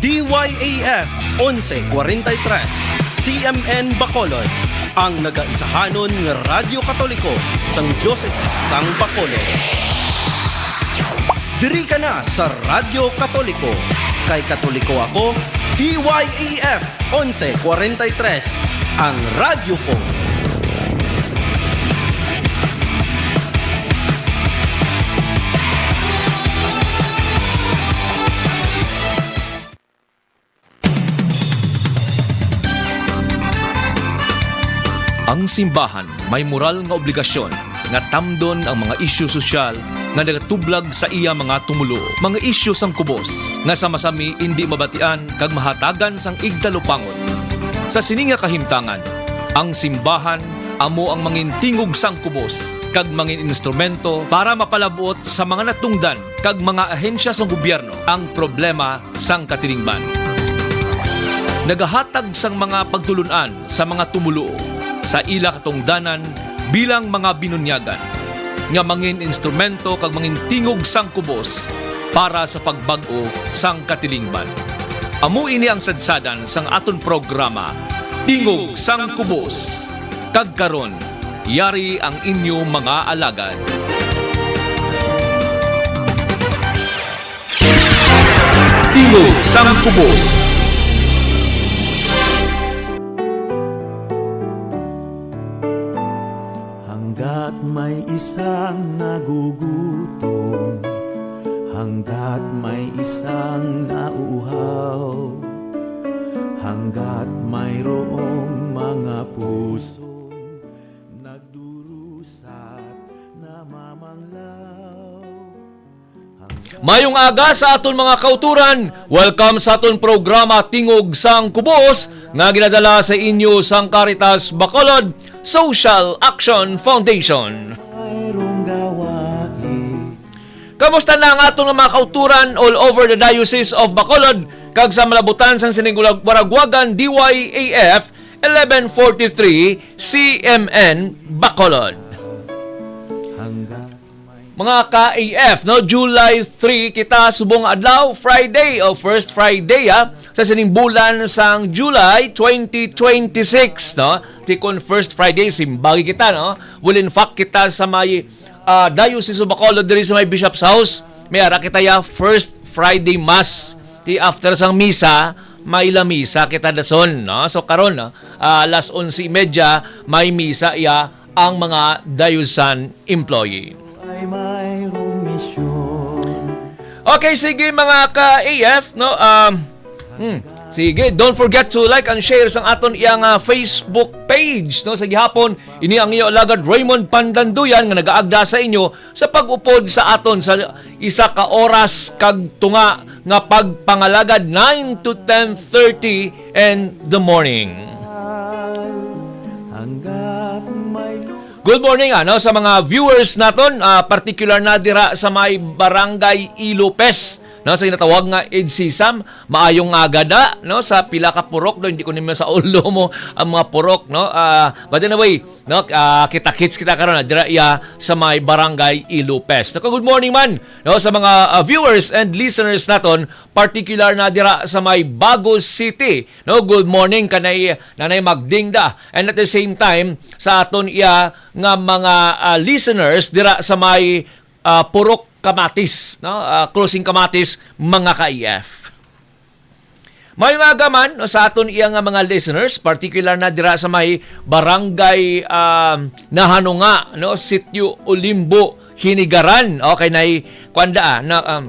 DYAF 1143 CMN Bacolod, ang nagaisahanon ng Radyo Katoliko sang Diocese sang Bacolod. Diri ka na sa Radyo Katoliko. Kay Katoliko ako, DYAF 1143, ang radyo ko. Ang simbahan may moral nga obligasyon nga tamdon ang mga isyu sosyal nga nagatublag sa iya mga tumulo, mga isyu sang kubos nga sama-sami hindi mabatian kag mahatagan sang igdalupangon. Sa sini nga kahimtangan, ang simbahan amo ang mangintingog sang kubos kag mangin instrumento para mapalabot sa mga natungdan kag mga ahensya sang gobyerno ang problema sang katilingban. Nagahatag sang mga pagtulunan sa mga tumulo sa ila katungdanan bilang mga binunyagan nga mangin instrumento kag mangin tingog sang kubos para sa pagbag-o sang katilingban. Amo ini ang sadsadan sang aton programa Tingog sang Kubos. Kag karon, yari ang inyo mga alagad. Tingog sang Kubos. Hanggat may isang nagugutom, hanggat may isang nauuhaw, hanggat mayroong mga pusong nagdurusat, namamanglaw. Mayong aga sa aton mga kauturan. Welcome sa aton programa Tingog sang Kubos nga ginadala sa inyo sang Caritas Bacolod Social Action Foundation. Mayroong gawain. Kamusta na ang atong mga kauturan all over the Diocese of Bacolod kag sa malabutan sang Siningulag Waragwagan DYAF 1143 CMN Bacolod. Hanggat Mga ka-AF, no? July 3 kita subong adlaw, Friday o first Friday sa sinimbulan sang July 2026, no? Tikon first Friday simbagi kita, no? Will in fact kita sa may Diocese of Bacolod diri sa may Bishop's House. May ara kita ya first Friday Mass. Ti after sang misa, may la misa kita dason, no? So karon, no? Alas 11:30 may misa ya ang mga diocesan employee. ay mayroong misyon. Okay, sige mga ka-AF, no? Sige, don't forget to like and share sang aton iyang Facebook page, no? Sa gihapon, ini ang iyo alagad Raymond Pandanduyan nga nagaagda sa inyo sa pag-upod sa aton sa isa ka oras kag tunga nga pagpangalagad 9 to 10:30 in the morning. Hanggat may Good morning sa mga viewers naton, particular na dira sa may Barangay Ilopes, no, sa ginatawag nga EDSISAM. Maayong agada, no, sa pila ka purok do, hindi ko nimo sa ulo mo ang mga purok, no. But anyway, no, kita-kits kita karon dira sa may Barangay Ilopes. No, good morning man, no, sa mga viewers and listeners naton, particular na dira sa may Bagos City. No, good morning kanay Nanay Magdingda, and at the same time sa aton nga mga listeners dira sa may Purok Kamatis, no? Closing Kamatis, mga ka-EF. May mga man, no, sa aton nga mga listeners, particular na dira sa may Barangay Nahanunga, no, Sitio Olimbo, Hinigaran. Okay, na kwanda na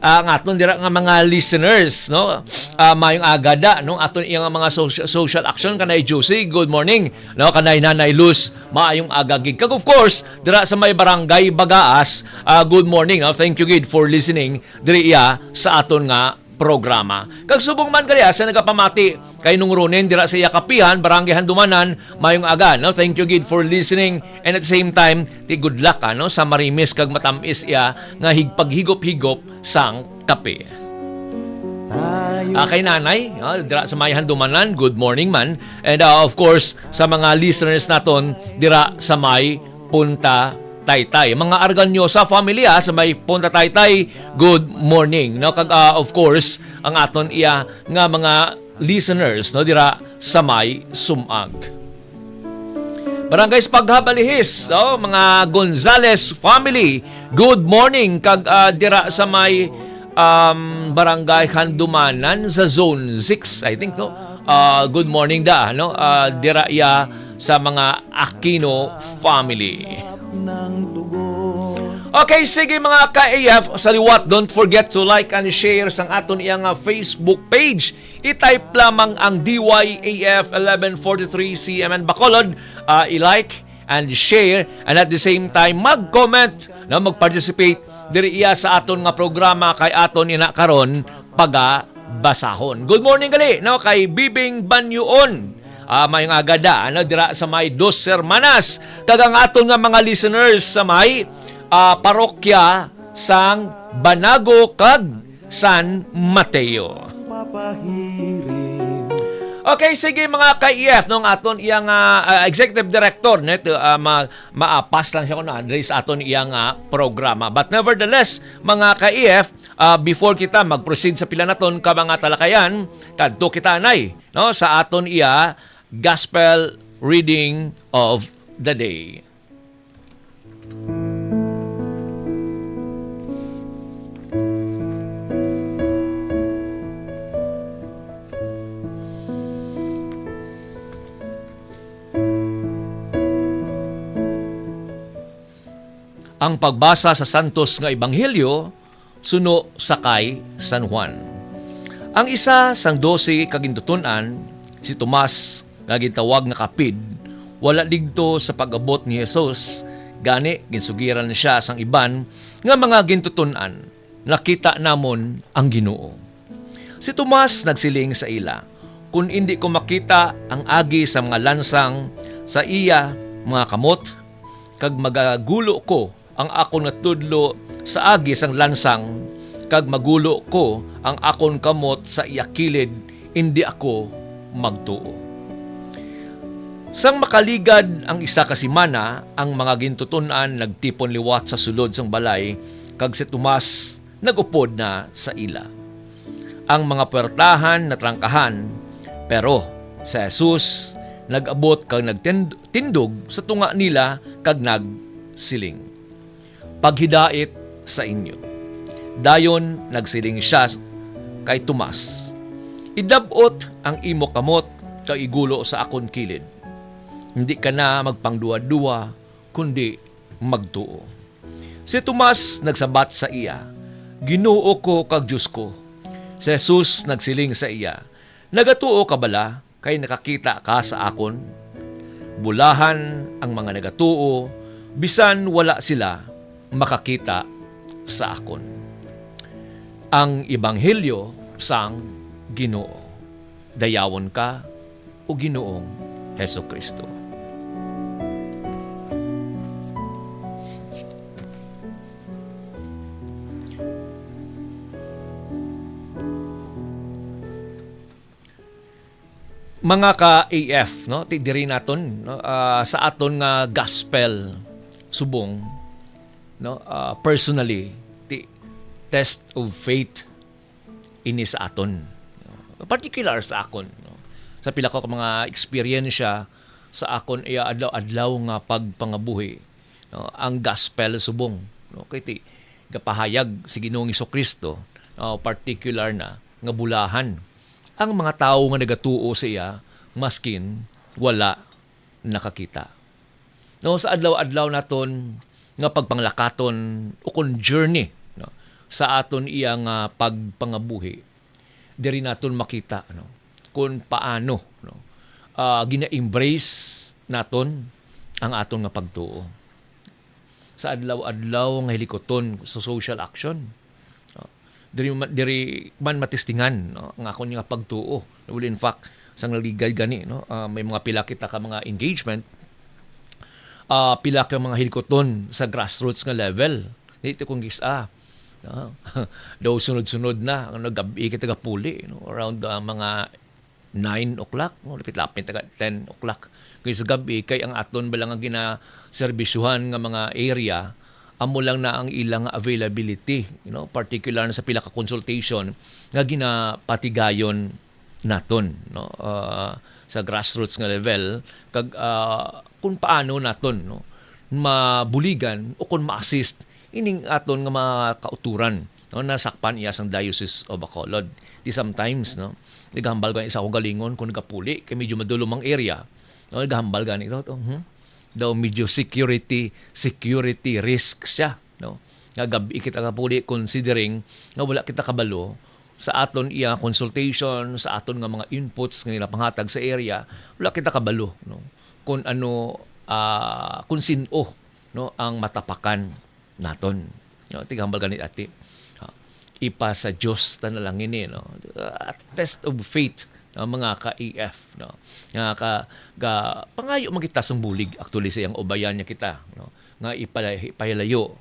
ang aton dira nga mga listeners, no, mayong agada, no, aton iyang mga social action kanay Juicy, good morning, no, kanay Nanay Luz, maayong agagig kag of course dira sa may Barangay Bagaas, good morning, no, thank you gid for listening diri sa aton nga programa. Kag subong man kaya sa nagapamati kay nung Ronen dira sa Kapihan, Barangay Handumanan, mayong aga, no? Thank you gid for listening, and at the same time, ti good luck no, sa marimis kag matamis nga higpaghigop-higop sang kape. Kay Nanay, dira sa may Handumanan, good morning man. And of course, sa mga listeners naton dira sa may Punta Taytay. Mga Arganyosa family sa may Punta Taytay, good morning. No, kag of course, ang aton iya nga mga listeners no dira sa may Sumag. Barangay Paghabalihis, mga Gonzales family, good morning kag dira sa may Barangay Handumanan sa Zone 6, I think no. Good morning no. Dira ya sa mga Aquino family. ng tugon. Okay, sige mga ka-AF, sa liwat, don't forget to like and share sang aton iyang Facebook page. I-type lamang ang DYAF 1143 CMN Bacolod, i-like and share, and at the same time mag-comment na mag-participate diri iya sa aton nga programa kay aton ina karon basahon. Good morning gali no kay Bibing Banyuon. May nga gada dira sa may Dos Hermanas kag ang aton nga mga listeners sa may parokya sang Banago kag San Mateo. Papahirin Okay, sige mga ka-EF nung aton iyang executive director neto maapas lang siya kuno sa aton iyang programa. But nevertheless, mga ka-EF, before kita mag-proceed sa pila naton ka mga talakayan, kadto kita anay no sa aton iya gospel reading of the day. Ang pagbasa sa Santos nga Ebanghelyo suno sakay San Juan. Ang isa sang 12 kagintuton-an, si Tomas nga gitawag nga kapid, wala digto sa pag-abot ni Jesus, gani ginsugiran siya sang iban nga mga gintuton-an, nakita namon ang Ginoo. Si Tomas nagsiling sa ila, kung hindi ko makita ang agi sa mga lansang sa iya mga kamot, kag magagulo ko ang akon nga tudlo sa agi sang lansang, kag magulo ko ang akon kamot sa iya kilid, hindi ako magtuo. Sang makaligad ang isa ka semana, ang mga gintuton-an nagtipon liwat sa sulod sang balay, kag si Tomas nagupod na sa ila. Ang mga puwertahan natrangkahan, pero si Jesus nag-abot kag nagtindog sa tunga nila kag nagsiling, paghidait sa inyo. Dayon nagsiling siya kay Tomas, idabot ang imo kamot kag igulo sa akon kilid. Hindi ka na magpangduwa-duwa, kundi magtuo. Si Tomas nagsabat sa iya, Ginoo ko kag Diyos ko. Si Jesus nagsiling sa iya, nagatuo ka bala kay nakakita ka sa akon? Bulahan ang mga nagatuo, bisan wala sila makakita sa akon. Ang Ebanghelyo sang Ginoo. Dayawon ka o Ginoong Hesukristo. Mga ka-AF, no, diri naton no, sa aton nga gospel subong, no, personally the test of faith ini sa aton, no, particular sa akon, no, sa pila ko mga eksperyensya sa akon iya adlaw-adlaw nga pagpangabuhi, no, ang gospel subong, no, kay ti gapahayag si Ginoong Hesukristo, no, particular na nga bulahan ang mga tao nga nagatuo sa iya maskin wala nakakita. No, sa adlaw-adlaw naton nga pagpanglakaton o kon journey, no, sa aton iyang pagpangabuhi, diri naton makita, no, kung paano, no, gina-embrace naton ang aton nga pagtuo. Sa adlaw-adlaw nga hilikoton sa social action, no, diri man matistingan, no, ang akon nga pagtuo. Well, in fact, sang naligay gani, no, may mga pila kita ka mga engagement, pila ka mga hilikoton sa grassroots nga level. Dito kung gisa, daw sunod-sunod na ang nagabi kita puli, no, around mga 9 o'clock, lapit-lapit taga 10 o'clock. Kaya sa gabi, kay ang aton ba lang ang ginaserbisyuhan nga mga area, amo lang na ang ilang availability, particular na sa pila ka consultation nga ginapatigayon naton, sa grassroots nga level, kag kung paano naton, mabuligan o kung ma-assist ining aton nga mga kauturan, nasakpan iya sang Diocese of Bacolod. Di sometimes, nagahambal ka isa akong galingon kung nagapuli, kay medyo madulumang area, nagahambal ka nito, daw medyo security risk siya, nga gabi kita kapuli considering nga wala kita kabalo sa aton iya consultation, sa aton nga mga inputs nga nila panghatag sa area, wala kita kabalo, kung ano, kung sino, ang matapakan naton. Tigambal ganit ati. Ipa sa Diyos ta na lang ini, a test of faith mga ka-EF, nga pangayo magita sang bulig actually sa iyang ubayan niya kita, nga ipahalayo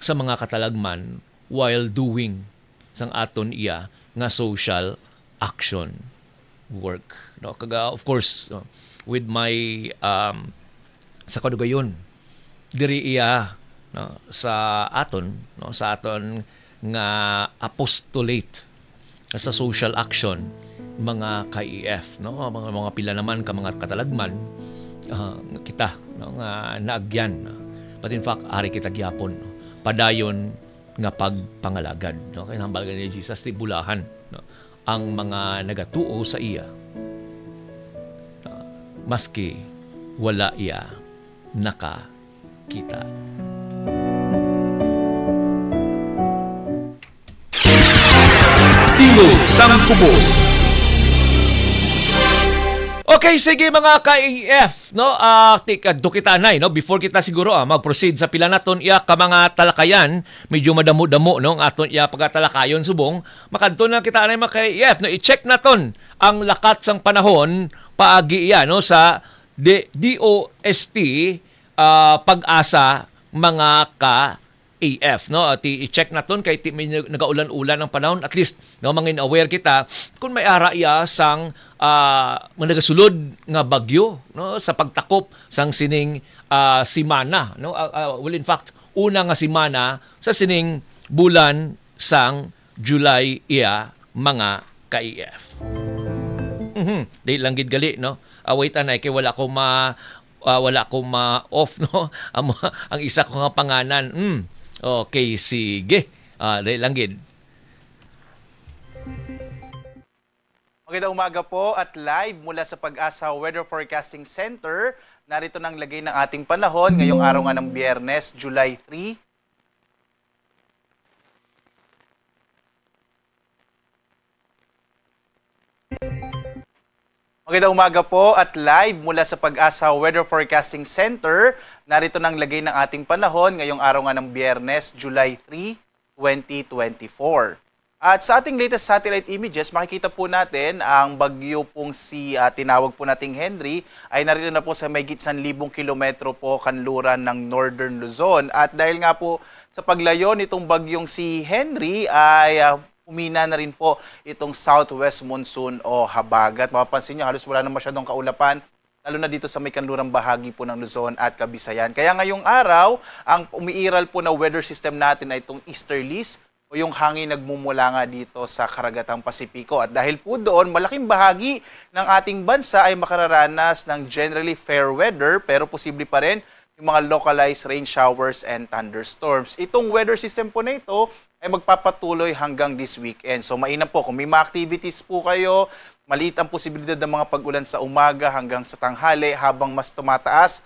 sa mga katalagman while doing sang aton iya nga social action work, kaga of course, with my sa kadugayon diri iya, sa aton, sa aton nga apostolate sa social action mga ka-EF, mga pila naman ka mga katalagman, kita, nga naagyan, but in fact ari kita gyapon, padayon nga pagpangalagad, kay hambal ni Jesus ti bulahan, ang mga nagatuo sa iya, maski wala iya nakakita. Tingog sang Kubos. Okay, sige mga ka-EF, dukitanay, before kita siguro mag-proceed sa pila naton iya ka mga talakayan, medyo madamo-damo ang aton iya pagkatalakayon subong, makadto na kita anay mga ka-EF, i-check naton ang lakat sang panahon paagi iya sa DOST pag-asa mga ka-AF, at i-check naton kay may nagaulan-ulan ang panahon, at least mangin aware kita kung may ara iya sang nagasulod nga bagyo, sa pagtakop sang sining simana, well in fact una nga simana sa sining bulan sang July iya mga ka-AF. Dahil lang gid gali, wait anay kay wala ko ma-off, ang isa ko nga panganan. Okay, sige. Dahil lang gid. Magandang umaga po at live mula sa Pag-asa Weather Forecasting Center. Narito nang lagay ng ating panahon ngayong araw nga ng Biyernes, July 3. Magandang umaga po at live mula sa Pag-asa Weather Forecasting Center. Narito nang lagay ng ating panahon ngayong araw nga ng Biyernes, July 3, 2024. At sa ating latest satellite images, makikita po natin ang bagyo pong tinawag po nating Henry ay narito na po sa may 1,000 kilometro po kanluran ng Northern Luzon. At dahil nga po sa paglayo nitong bagyong si Henry ay umina na rin po itong southwest monsoon o habagat. Mapapansin nyo, halos wala na masyadong kaulapan, lalo na dito sa may kanlurang bahagi po ng Luzon at Kabisayan. Kaya ngayong araw, ang umiiral po na weather system natin ay itong easterlies o yung hangin nagmumula nga dito sa karagatang Pasipiko. At dahil po doon, malaking bahagi ng ating bansa ay makararanas ng generally fair weather, pero posible pa rin yung mga localized rain showers and thunderstorms. Itong weather system po na ito ay magpapatuloy hanggang this weekend. So mainam po, kung may mga activities po kayo, maliit ang posibilidad ng mga pag-ulan sa umaga hanggang sa tanghali, habang mas tumataas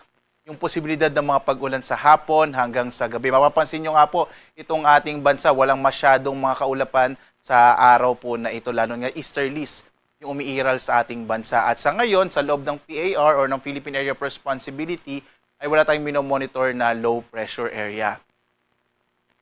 yung posibilidad ng mga pag-ulan sa hapon hanggang sa gabi. Mapapansin nyo nga po, itong ating bansa, walang masyadong mga kaulapan sa araw po na ito, lalo nga easterlies yung umiiral sa ating bansa. At sa ngayon, sa loob ng PAR or ng Philippine Area of Responsibility, ay wala tayong minomonitor na low pressure area.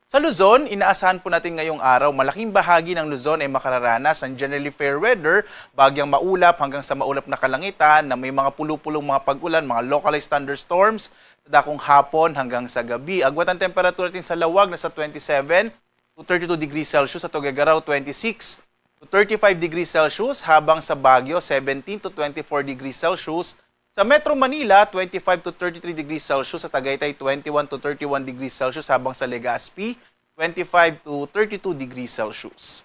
Sa Luzon, inaasahan po natin ngayong araw, malaking bahagi ng Luzon ay makararanas ng generally fair weather, bagyang maulap hanggang sa maulap na kalangitan, na may mga pulupulong mga pag-ulan, mga localized thunderstorms, sa dakong hapon hanggang sa gabi. Agwat ang temperatura natin sa Lawag na sa 27 to 32 degrees Celsius, sa Tuguegarao 26, to 35 degrees Celsius, habang sa Baguio 17 to 24 degrees Celsius. Sa Metro Manila, 25 to 33 degrees Celsius. Sa Tagaytay, 21 to 31 degrees Celsius. Habang sa Legazpi, 25 to 32 degrees Celsius.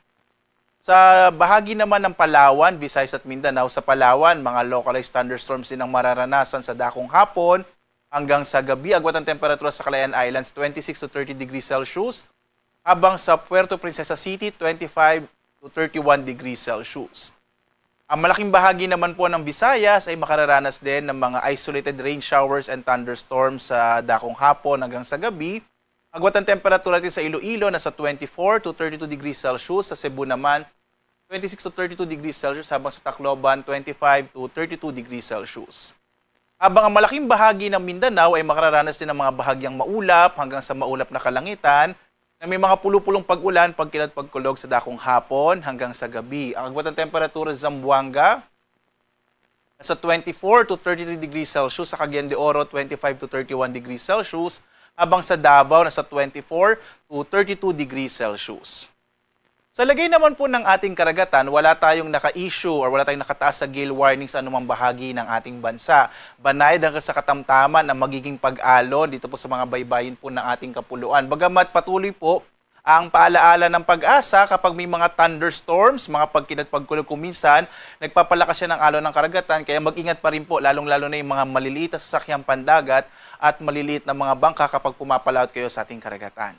Sa bahagi naman ng Palawan, Visayas at Mindanao, sa Palawan, mga localized thunderstorms din ang mararanasan sa dakong hapon hanggang sa gabi. Agwat ang temperatura sa Calayan Islands, 26 to 30 degrees Celsius. Habang sa Puerto Princesa City, 25 to 31 degrees Celsius. Ang malaking bahagi naman po ng Visayas ay makararanas din ng mga isolated rain showers and thunderstorms sa dakong hapon hanggang sa gabi. Agwat ang temperatura natin sa Iloilo nasa 24 to 32 degrees Celsius. Sa Cebu naman, 26 to 32 degrees Celsius. Habang sa Tacloban, 25 to 32 degrees Celsius. Habang ang malaking bahagi ng Mindanao ay makararanas din ng mga bahagyang maulap hanggang sa maulap na kalangitan na may mga pulupulong pag-ulan, pagkilat, pagkulog sa dakong hapon hanggang sa gabi. Ang agwat ng temperatura sa Zamboanga, nasa 24 to 33 degrees Celsius. Sa Cagayan de Oro, 25 to 31 degrees Celsius. Habang sa Davao, nasa 24 to 32 degrees Celsius. Sa lagay naman po ng ating karagatan, wala tayong naka-issue or wala tayong nakataas sa gale warning sa anumang bahagi ng ating bansa. Banayad hanggang sa katamtaman ang magiging pag-alon dito po sa mga baybayin po ng ating kapuluan. Bagamat patuloy po ang paalaala ng pag-asa kapag may mga thunderstorms, mga pagkinat pagkulog kuminsan, nagpapalakas siya ng alon ng karagatan, kaya mag-ingat pa rin po, lalong-lalo na yung mga maliliit na sasakyang pandagat at maliliit na mga bangka kapag pumapalaot kayo sa ating karagatan.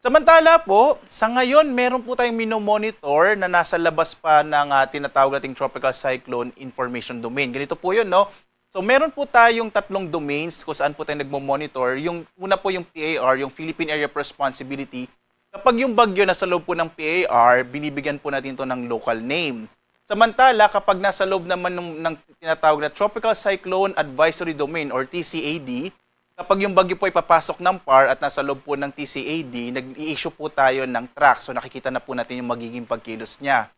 Samantala po, sa ngayon, meron po tayong minomonitor na nasa labas pa ng tinatawag nating Tropical Cyclone Information Domain. Ganito po yun, no? So, meron po tayong tatlong domains kung saan po tayo nagmo-monitor. Yung una po yung PAR, yung Philippine Area of Responsibility. Kapag yung bagyo nasa loob po ng PAR, binibigyan po natin ito ng local name. Samantala, kapag nasa loob naman ng tinatawag na Tropical Cyclone Advisory Domain or TCAD, kapag yung bagyo po ay papasok ng PAR at nasa loob po ng TCAD, nag-i-issue po tayo ng track. So nakikita na po natin yung magiging pagkilos niya.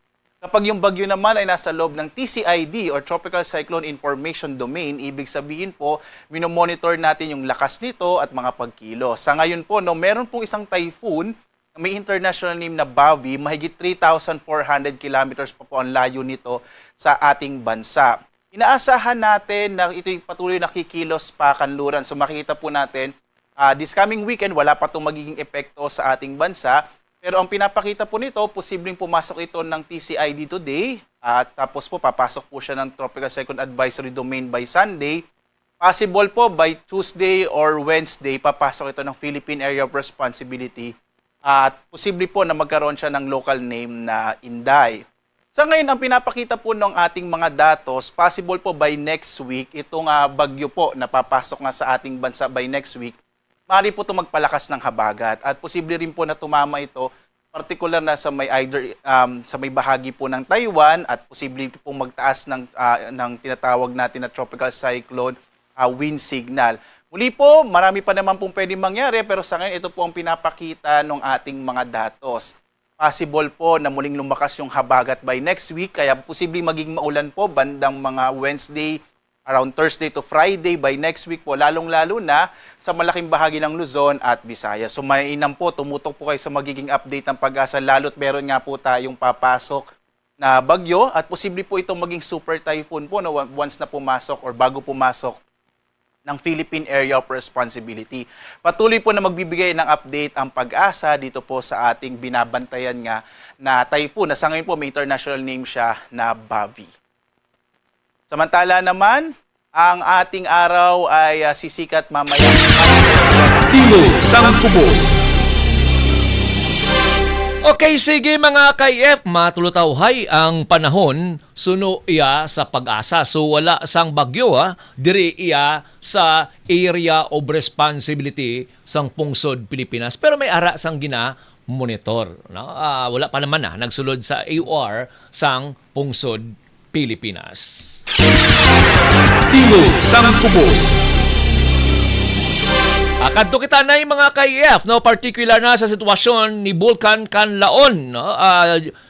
Kapag yung bagyo naman ay nasa loob ng TCID or Tropical Cyclone Information Domain, ibig sabihin po, minomonitor natin yung lakas nito at mga pagkilos. Sa ngayon po, meron pong isang typhoon na may international name na Bavi, mahigit 3,400 kilometers pa po ang layo nito sa ating bansa. Inaasahan natin na ito'y patuloy na kikilos pa kanluran. So makikita po natin, this coming weekend, wala pa itong magiging epekto sa ating bansa. Pero ang pinapakita po nito, posibleng pumasok ito ng TCID today. At tapos po, papasok po siya ng Tropical Cyclone Advisory Domain by Sunday. Possible po, by Tuesday or Wednesday, papasok ito ng Philippine Area of Responsibility. At posible po na magkaroon siya ng local name na Inday. Sa ngayon, ang pinapakita po ng ating mga datos, possible po by next week, itong bagyo po na papasok nga sa ating bansa by next week, maaari po ito magpalakas ng habagat. At posible rin po na tumama ito, particular na sa may sa may bahagi po ng Taiwan at posible po magtaas ng tinatawag natin na tropical cyclone wind signal. Muli po, marami pa naman pong pwedeng mangyari, pero sa ngayon, ito po ang pinapakita ng ating mga datos. Possible po na muling lumakas yung habagat by next week, kaya posibleng maging maulan po bandang mga Wednesday, around Thursday to Friday by next week po, lalong-lalo na sa malaking bahagi ng Luzon at Visayas. So mainam po, tumutok po kayo sa magiging update ng Pag-asa, lalo't meron nga po tayong papasok na bagyo at posible po itong maging super typhoon po no, once na pumasok or bago pumasok ng Philippine Area of Responsibility. Patuloy po na magbibigay ng update ang Pag-asa dito po sa ating binabantayan nga na typhoon. Na sa ngayon po may international name siya na Bavi. Samantala naman, ang ating araw ay sisikat mamaya. Tilo sang kubos. Okay, sige mga ka-IF, matulutawhay ang panahon suno iya sa Pag-asa. So wala sang bagyo diri iya sa area of responsibility sang pungsod Pilipinas. Pero may ara sang gina-monitor. No? Wala pa naman nagsulod sa AOR sang pungsod Pilipinas. Tilo sang kubos. Kadto kita na yung mga ka-IF, no? Particular na sa sitwasyon ni Vulcan Canlaon. No?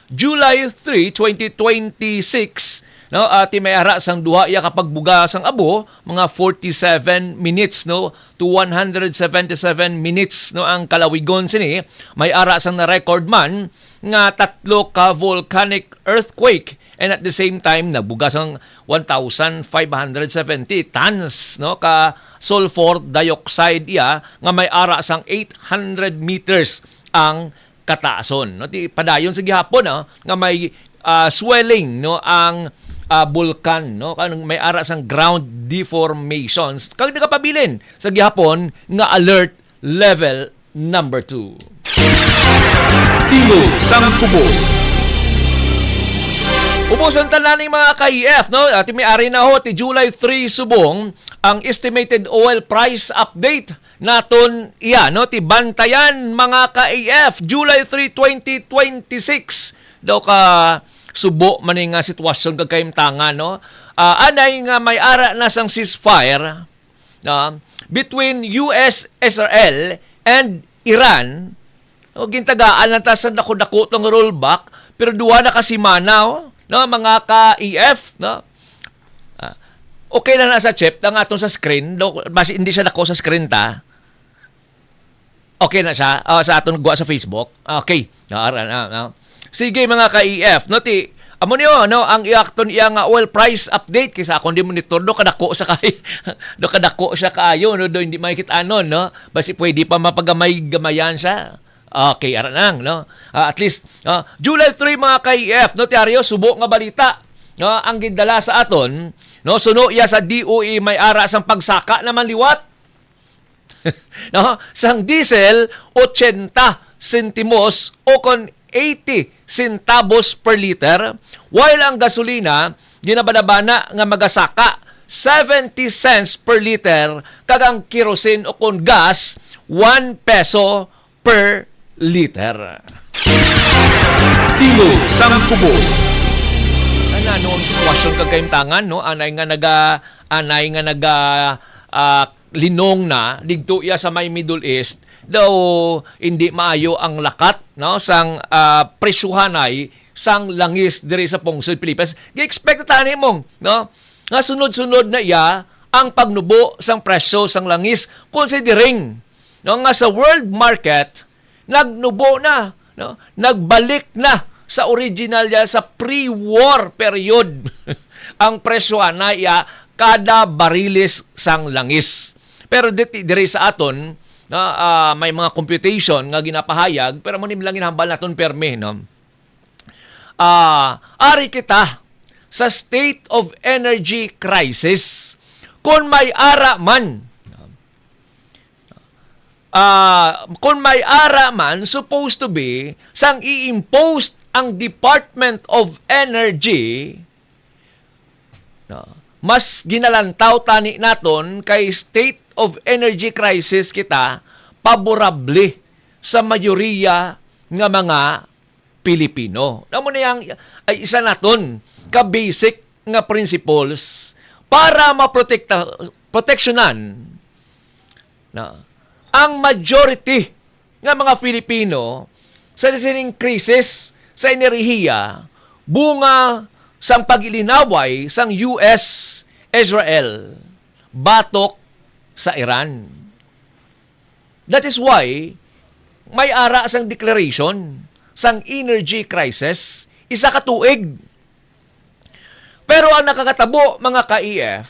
July 3, 2026, no, ati may ara sang duha ya kapag buga sang abo mga 47 minutes no to 177 minutes no ang kalawigon sini. May ara sang na record man nga 3 ka volcanic earthquake, and at the same time nagbuga sang 1,570 tons no ka sulfur dioxide ya nga may ara sang 800 meters ang kataason. No, ti padayon sa gihapon nga may swelling no ang bulkan no kanang may ara sang ground deformations kag nakapabilin sa gihapon nga alert level number 2. Tilo sang kubos. Ubusan tanan ng mga ka-EF, no? At may ari na ho, ti July 3 subong, ang estimated oil price update naton iya, no? Ti bantayan mga ka-EF, July 3, 2026. Daw ka subo man nga sitwasyon kagkaimtangan, no? Anay nga may ara na sang ceasefire between US, Israel, and Iran. O, gintagaan na ta sa dako-dako tong rollback, pero duwa na kasimana, no, mga ka-EF, no? Okay na sa chip, ang atong sa screen, basi hindi siya dako sa screen ta. Okay na siya sa atong guwa sa Facebook. Okay. Sige mga ka-EF, no, ti amo niyo no ang iakton iya nga oil price update kaysa akong di monitor do kadako sa kay do kadako siya kaayo no do hindi makita anon no basi pwede pa mapagamay-gamayan siya. Okay, ara nang no. At least July 3 mga ka-EF no tiaryo subo nga balita no ang gidala sa aton no suno iya sa DOE may ara sang pagsaka naman liwat. No, sang diesel 80 sentimos o kon 80 centavos per liter, while ang gasolina ginabadabana nga magasaka 70 cents per liter, kag ang kerosene o kon gas 1 peso per liter. Tilo sang kubos. Ano ang sitwasyon kagkaimtangan no anay nga naga linong na digto iya sa may Middle East daw hindi maayo ang lakat no sang presyuhanay sang langis diri sa Pungsod Pilipinas. Gi-expect tani mong no nga sunod-sunod na iya ang pagnubo sang presyo sang langis considering no nga sa world market nagnubo na no nagbalik na sa original ya sa pre-war period ang presyohanay iya kada bariles sang langis. Pero diri sa aton may mga computation nga ginapahayag pero mo lang ginahambal naton permi no. Ari kita sa state of energy crisis kung may ara man supposed to be sang i-impose ang Department of Energy mas ginalantaw tani naton kay state of energy crisis kita paborable sa mayoriya nga mga Pilipino. Namo na yang ay isa naton ka basic nga principles para proteksyonan na ang majority nga mga Pilipino sa sining krisis sa enerhiya bunga sang pagilinaway sang US, Israel, batok sa Iran. That is why may ara sang declaration sang energy crisis isa ka tuig. Pero ang nakakatabo mga ka-EF,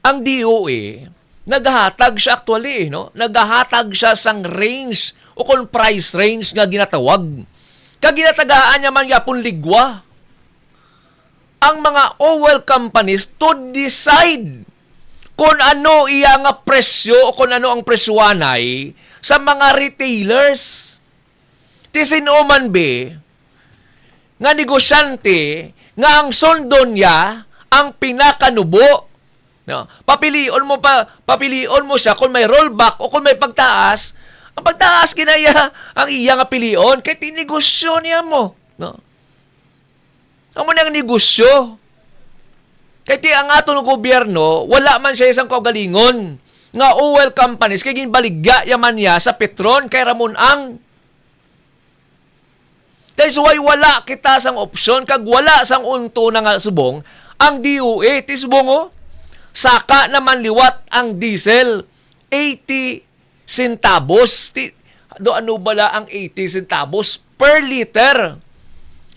ang DOE naghahatag siya actually no, naghahatag siya sang range o kung price range nga ginatawag. Kag ginatagaan niya man yapon ligwa ang mga oil companies to decide kung ano iya nga presyo o kung ano ang presyoanay sa mga retailers. Tisinuman be nga negosyante nga ang sondo niya ang pinakanubo. No? Papilion mo siya kung may rollback o kung may pagtaas. Ang pagtaas kinaya ang iya nga pilion kay tinegosyo niya mo. No? Ang mo nang negosyo. Kaya ang ato ng gobyerno, wala man siya isang kaugalingon nga oil companies, kaya ginbaligya yaman niya sa Petron, kay Ramon Ang. That's why wala kita sang opsyon, kag wala sang unto na nga subong, ang DOE, ti subong o, saka naman liwat ang diesel, 80 centavos. Ano bala ang 80 centavos per liter?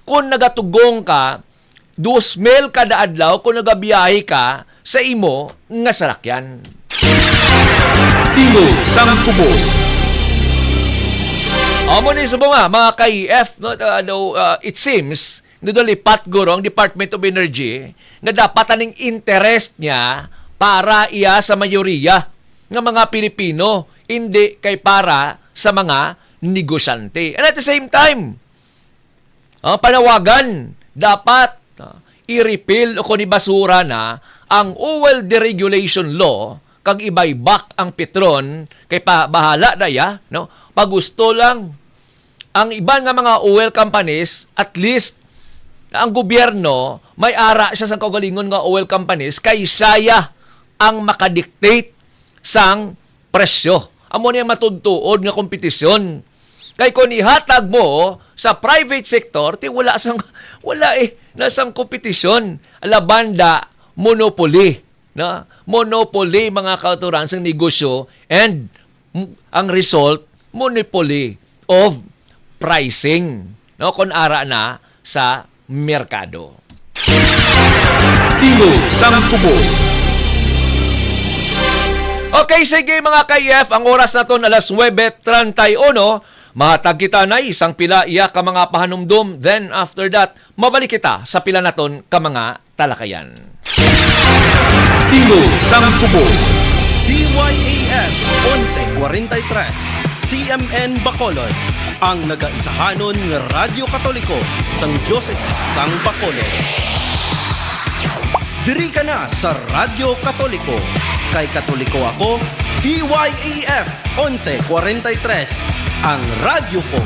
Kung nagatugong ka, 2,000 kada adlaw kung nagabiyahe ka sa imo nga sarakyan. Tingog sang kubos. Amo ni subong nga, mga ka-EF, no, it seems, lipat guro ang Department of Energy na dapat aning interest niya para iya sa mayoriya ng mga Pilipino, hindi kay para sa mga negosyante. And at the same time, panawagan, dapat i-repeal o kung basura na ang oil deregulation law kag ibaybak ang Petron kay bahala daya, no? Pag gusto lang ang iban nga mga oil companies, at least ang gobyerno may ara siya sa kaugalingon nga oil companies kay saya ang makadictate sang presyo. Amo niya matudtuod nga kompetisyon. Kay kung ihatag mo sa private sector, wala nasang kompetisyon. Alabanda, monopoly. Na? Monopoly, mga kauturan sa negosyo, and ang result, monopoly of pricing. No? Kung ara na sa merkado. Tingog sang kubos. Okay, sige mga ka-EF, ang oras na to alas 9:31. Mahatag kita na isang pila iya ka mga pahanumdum. Then after that, mabalik kita sa pila naton ka mga talakayan. Tingog sang kubos. DYAF 1143 CMN Bacolod, ang nagaisahanon nga Radyo Katoliko sang Diocese sang Bacolod. Diri ka na sa Radyo Katoliko. Kay Katoliko ako, DYAF 1143, ang radyo ko.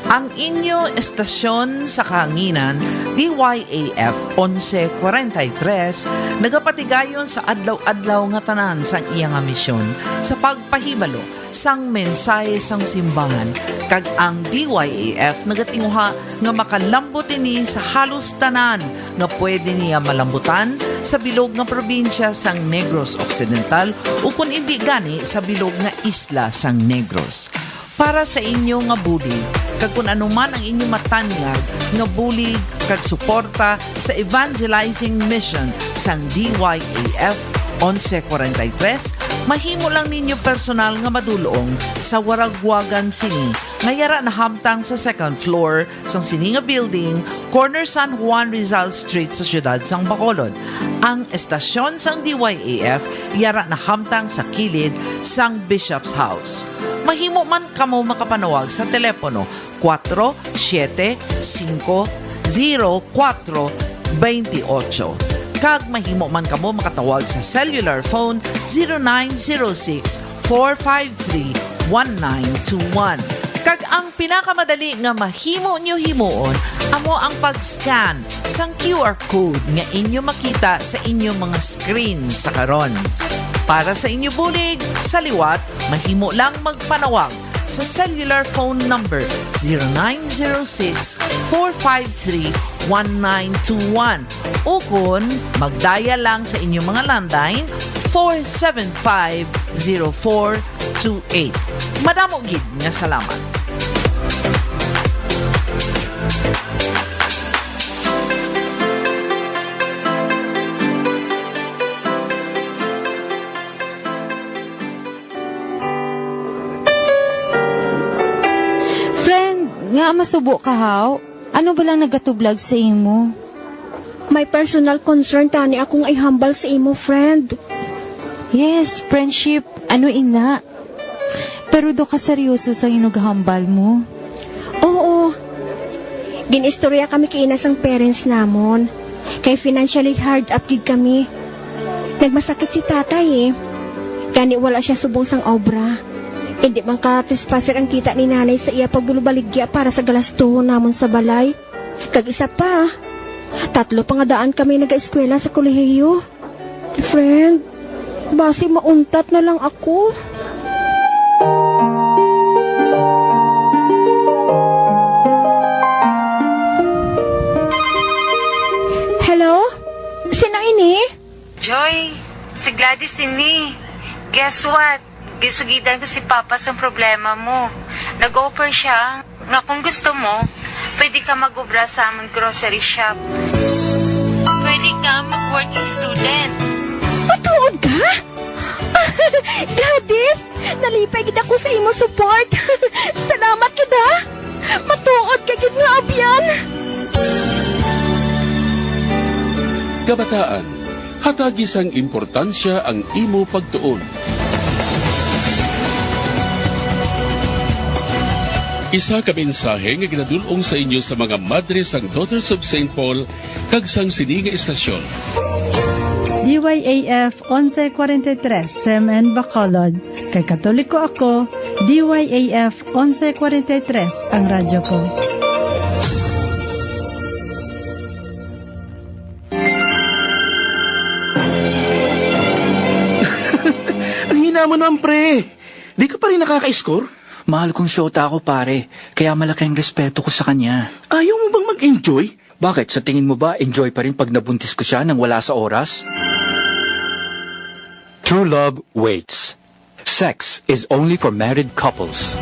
Ang inyo estasyon sa kahanginan, DYAF 1143, nagapatigayon sa adlaw-adlaw nga tanan sang iyang misyon sa pagpahibalo sang mensahe sang simbahan, kag ang DYAF nagatinguha nga makalambot ini sa halos tanan nga pwede niya malambutan sa bilog nga probinsya sang Negros Occidental o kung hindi gani sa bilog nga isla sang Negros. Para sa inyo nga bulig, kag kung anuman ang inyong matanyag nga bulig kag suporta sa evangelizing mission sang DYAF 1143, mahimo lang ninyo personal nga madulong sa Waragwagan sini nga yara na hamtang sa second floor sang sini nga building, corner San Juan Rizal Street sa siyudad sang Bacolod. Ang estasyon sang DYAF yara na hamtang sa kilid sang Bishop's House. Mahimo man kamo makapanawag sa telepono 475-0428. Kag mahimo man kamo makatawag sa cellular phone 0906-453-1921. Kag ang pinakamadali nga mahimo nyo himuon, amo ang pag-scan sang QR code nga inyo makita sa inyong mga screen sa karon. Para sa inyo bulig, sa liwat, mahimo lang magpanawag sa cellular phone number 0906-453-1921 o kung magdaya lang sa inyong mga landline 475-0428. Madamo gid nga salamat. Nga masubo ka haw? Ano ba lang nagatublag sa imo? May personal concern tani akong ihambal sa imo, friend. Yes, friendship. Ano ina? Pero do ka seryoso sa inughambal mo? Oo. Ginistorya kami kay inas ang parents namon. Kay financially hard up gid kami. Nagmasakit si tatay eh. Gani wala siya subong sang obra. Hindi man ka trespaser ang kita ni nanay sa iya pagbulubaligya para sa galastuhon namon sa balay. Kag isa pa, 3 pa nga daan kami nag-eskwela sa kolehiyo. Friend, basi mauntat na lang ako. Hello? Sino ini? Joy, si Gladys ini. Guess what? Gisugitan ko si Papa sa problema mo. Nag-offer siya nga kung gusto mo, pwede ka mag-obra sa aming grocery shop. Pwede ka mag-working student. Matuod ka? Gladys, nalipay kita ko sa imo support. Salamat kita. Matuod ka gid nga abyan. Kabataan, hatagi sang importansya ang imo pagtuon. Isa ka mensahe nga ginadulong sa inyo sa mga madre sang Daughters of St. Paul kag sang sininga estasyon. DYAF 1143 Semen Bacolod. Kay Katoliko ako, DYAF 1143 ang radyo ko. Ang hina mo naman, pre. Di ka pa rin nakaka-score? Mahal kong syota ako, pare. Kaya malaki ang respeto ko sa kanya. Ayaw mo bang mag-enjoy? Bakit? Sa tingin mo ba, enjoy pa rin pag nabuntis ko siya nang wala sa oras? True love waits. Sex is only for married couples.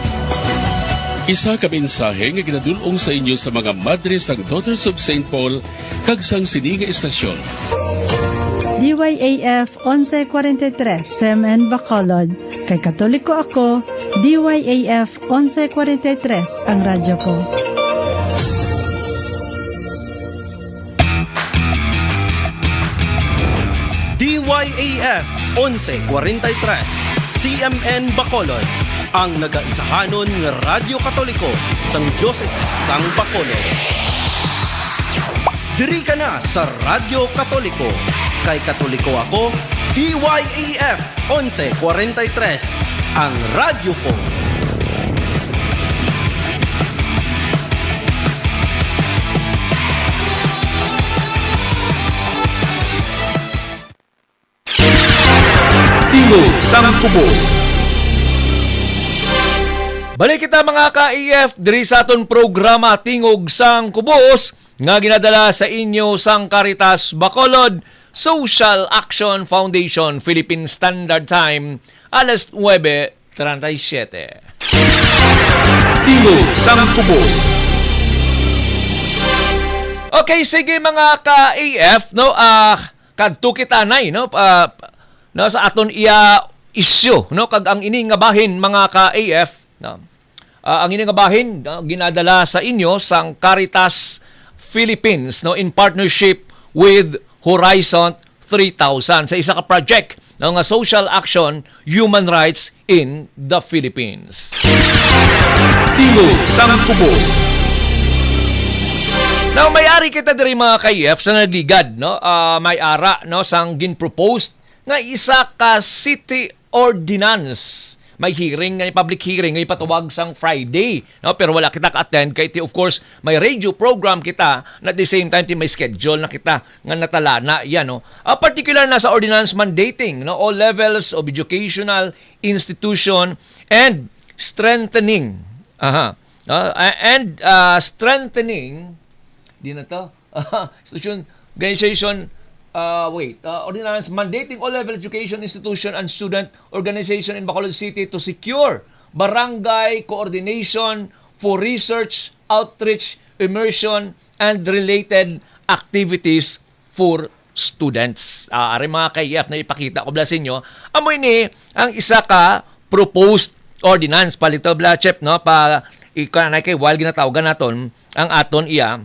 Isa ka mensahe nga ginadulong sa inyo sa mga madre sang Daughters of St. Paul kag sang sininga estasyon. DYAF 1143 Semen Bacolod. Kay Katoliko ako, DYAF 1143 ang radyo ko. DYAF 1143 CMN Bacolod, ang nagaisahanon nga Radyo Katoliko sang Diocese sang Bacolod. Diri ka na sa Radyo Katoliko. Kay Katoliko ako, DYAF 1143, ang radyo ko. Tingog sang Kubos. Balik kita mga ka-EF diri sa aton programa Tingog sang Kubos nga ginadala sa inyo sang Caritas Bacolod Social Action Foundation Philippine Standard Time alas 9:37. Tingog sang Kubos. Okay, sige mga ka-AF, no? Kadto kita nay, no? Sa aton iya isyu, no? Kag ang ini nga bahin mga ka-AF, no? Ang ini nga bahin ginadala sa inyo sang Caritas Philippines, no? In partnership with Horizon 3000 sa isa ka project ng social action human rights in the Philippines. Tingog sang Kubos. Now, may-ari kita diri mga ka-EF sa naligad, no? May-ara, no? Sang gin-proposed nga isa ka city ordinance. May hearing, public hearing, ngay patuwag sang Friday. No? Pero wala kita ka-attend. Kaya of course, may radio program kita na at the same time, may schedule na kita nga natala na yan. No? Particular na sa ordinance mandating, no? All levels of educational institution and strengthening. Strengthening di na to. Institution, organization, ordinance mandating all-level education institution and student organization in Bacolod City to secure barangay coordination for research, outreach, immersion, and related activities for students. Ari mga ka-EF na ipakita ko sa inyo. Amoy ni ang isa ka proposed ordinance palito bla chep, no? Pa ikanay kay while ginatawagan naton ang aton iya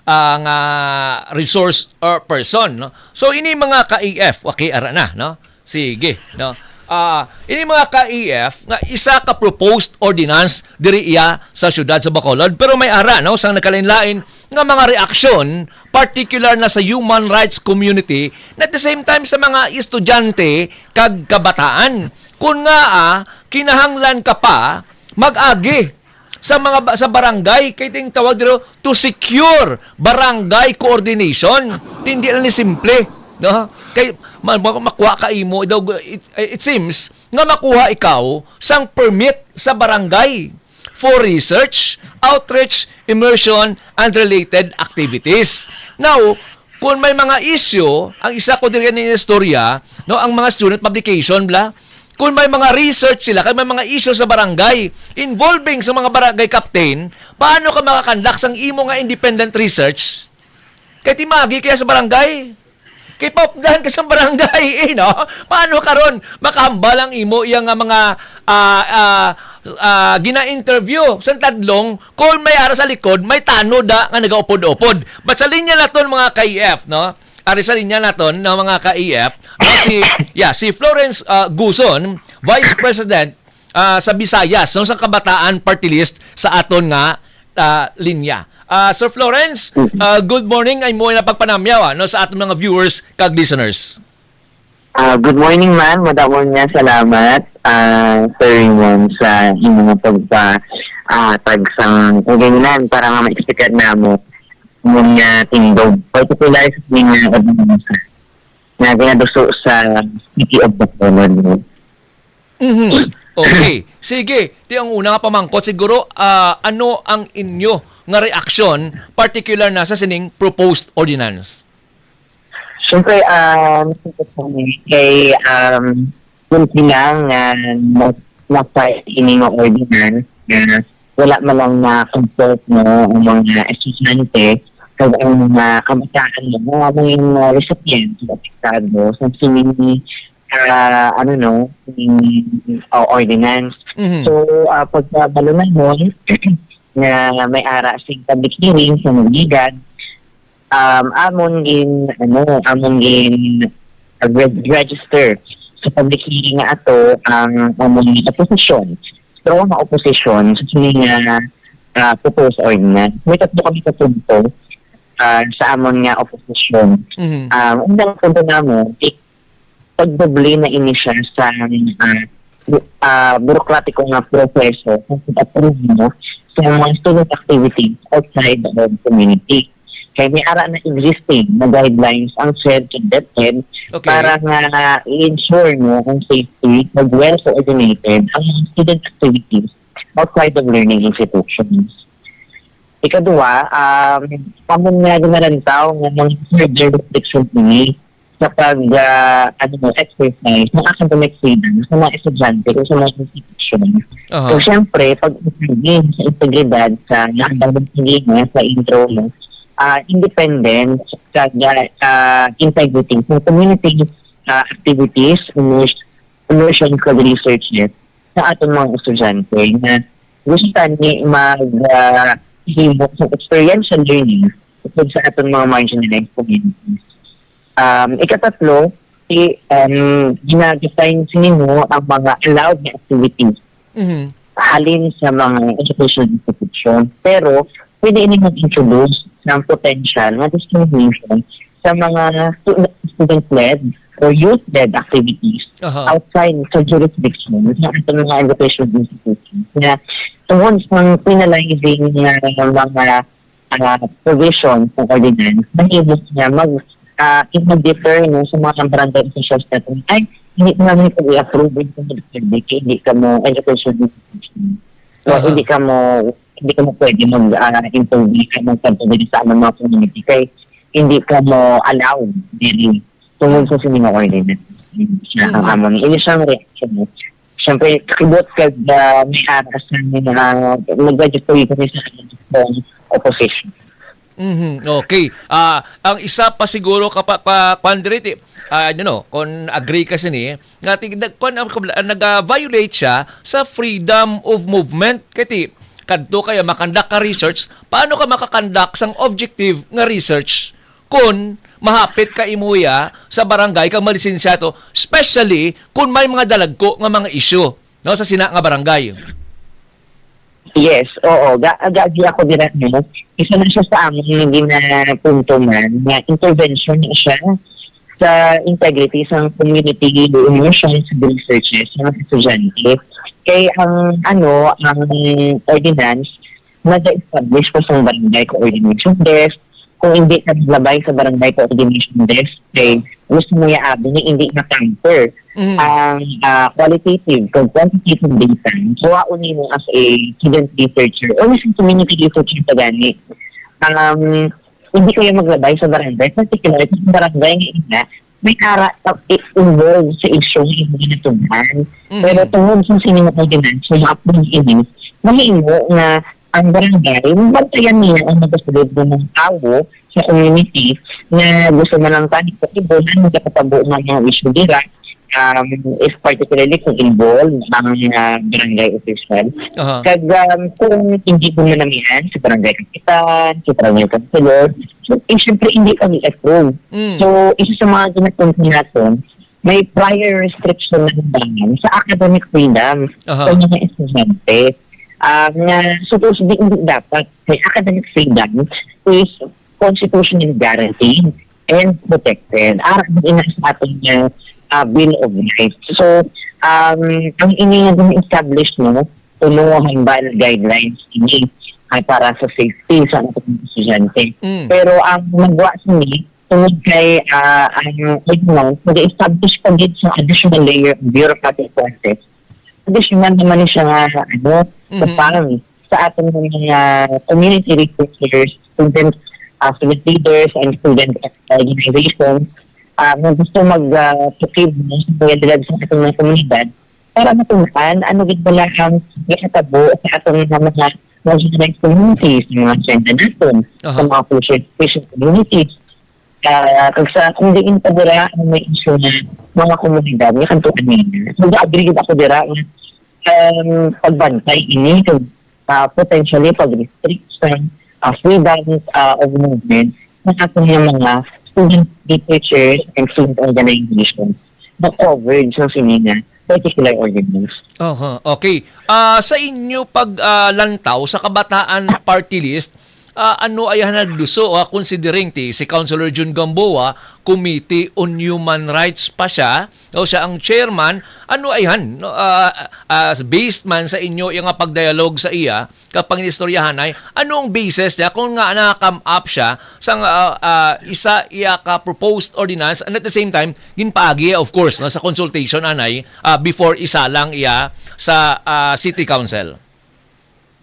ang resource or person, no? So ini mga ka-EF, okay ara na, no? Sige, no? Ini mga ka-EF nga isa ka proposed ordinance diri iya sa syudad sa Bacolod pero may ara, no? Sang nakalain-lain nga mga reaksyon particular na sa human rights community na at the same time sa mga estudyante kag kabataan kun nga kinahanglan ka pa mag-agi sa barangay kay ting tawag dito to secure barangay coordination. Hindi lang ni simple, no? Kay makuha ka imo daw it seems nga makuha ikaw sang permit sa barangay for research, outreach, immersion, and related activities. Now, kung may mga issue, ang isa ko din ng istorya, no, ang mga student publication, bla, kung may mga research sila, kung may mga issue sa barangay involving sa mga barangay captain, paano ka makakandak sang imo nga independent research? Kay timagi kaya sa barangay? Kay popdahan ka sa barangay, no? Paano karon makahambal ang imo yang mga gina-interview sa tadlong kung may ara sa likod, may tanod nga nagaupod-upod. But sa linya naton mga KEF, no? Ari sa linya naton ng mga KEF, no? si Florence Guson, Vice President sa Visayas, no? Sa Kabataan Party List sa aton nga linya. Sir Florence, good morning. Ay mo na pagpanamyaw no, sa aton mga viewers kag listeners. Good morning, ma'am. Madamon nga salamat Sir Raymond sa inyong pagpatag sa kaganyan para nga ma-explican na mo yung tindog. Particular sa mga ordinansa na ginaduso sa City of Bacolod. Okay. Sige. Ti ang una nga pamangkot siguro, ano ang inyo nga reaksyon particular na sa sining proposed ordinance? Siyempre, kay kung lang na-fight ini nga ordinance na wala man lang na-consult mo ang mga estudyante kag ang mga kamataan mo, mga recipient sa apektado sa sining ordinance. So, pagbalunan mo na may ara sa public hearing sa Magigad, amon register sa public hearing nga ato ang amon opposition. So, ang opposition sa sining proposed ordinance. May tatlo kami kapunto sa amon nga opposition. Unang punto namo, pagdoble na ini siya sa burokratiko nga proseso kung approve mo sa mga student activities outside the community. Kaya may ara na existing na guidelines ang SED to DepEd para nga i-ensure mo ang safety mag well-coordinated ang student activities outside of learning institutions. Ikadua, pamon nga ginalantaw ng mga further restriction ini sa exercise ng academic freedom sa mga estudyante o sa mga institution. So, syempre, pag-ibigin sa integridad sa nakandang sa intro mo, independent sa integrity sa community activities, immersion for research net sa atong mga estudyante na gusto ni mag-himok sa experiential learning sa atong mga marginalized communities. Ikatatlo, ginag-define sinimo ang mga allowed na activities halin sa mga education institution. Pero, pwede ini mag-introduce ng potential na discrimination sa mga student-led or youth-led activities outside sa jurisdiction sa ating mga education institutions. Na once mang penalizing ng mga provisions ng ordinance, nahibos niya mag-differ sa mga barangay officials natin, ay, hindi namin ito i-approve hindi ka mo education institution. So, hindi ka mo pwede mag-interview ka mag-pagpagod sa amang mga community kaya hindi ka mo allowed really tungkol sa sining ordinance. Ang amang initial reaction mo. Siyempre, kakibot ka may aras na mag-register kami sa opposition. Okay. Ang isa pa siguro pandriti, kung agree ka sini, nag-violate siya sa freedom of movement. Kati, kadto kaya makandak ka research, paano ka makakandak sang objective nga research kung mahapit ka imuya sa barangay kang malisensyato, especially kung may mga dalagko nga mga issue sa sina nga barangay? Yes, oo. Gagi ako din no? Isa na siya sa amin hindi na punto man na intervention na siya sa integrity sa community immersion sa researches ng mga estudyante. Kaya ang ordinance, nag-establish po sa barangay coordination desk. Kung hindi ka naglabay sa barangay coordination desk, gusto mo yaabi na hindi na-counter ang qualitative kung quantitative data. Kuhauni mo as a student researcher o as a community researcher pa gani. Hindi kayo maglabay sa barangay, particularly sa barangay nga may involved sa issue ng hindi natubahan. Pero tungkol sa sinimang ordinance, sa mga approve ini, mahiingo na ang barangay, bantayan niya ang magasulod ng tao sa community na gusto man lang tanig pakibulan, magkatabuo ng mga issue dira, if particularly kung involved ang barangay official. Kung hindi po manamihan sa barangay kapitan, sa barangay councilor, siyempre hindi kami approve. So, isa sa mga ginapunti natin, may prior restriction na nabangan sa academic freedom sa mga estudyante. Supposedly hindi dapat may academic freedom is constitutionally guaranteed and protected. Ina sa ating Bill of Rights. So, ang ini-establish mo, tulungan ba guidelines ini para sa safety sa ating estudyante. Pero ang magawa sa ni, tungod kay mag-establish pa din sa additional layer of bureaucratic process. Additional naman siya sa ating mga community researchers, student leaders, and student organizations na gusto mag-tukib sa pagdadagdag sa ating mga komunidad para matunahan ano gitbala ang nakatabo sa ating mga marginalized communities, mga trend natin, sa mga patient communities. Kung diin pa dira ang may issue na mga komunidad, may kantuan nila. So, agree ako dira pagbantay ini potentially pag-restrict sa freedom of movement ng ating mga student researchers and student organizations na coverage ng sinina particular ordinance. Okay. Sa inyo paglantaw sa Kabataan Party List, ano ay nagluso considering si Councilor Jun Gamboa, Committee on Human Rights pa siya, siya ang chairman, ano ay based man sa inyo yung pagdialog sa iya, kapag inistoryahan ay, ano ang basis niya kung nga na-come up siya sa isa iya ka-proposed ordinance and at the same time, ginpaagi of course, sa consultation anay, before isa lang iya sa City Council.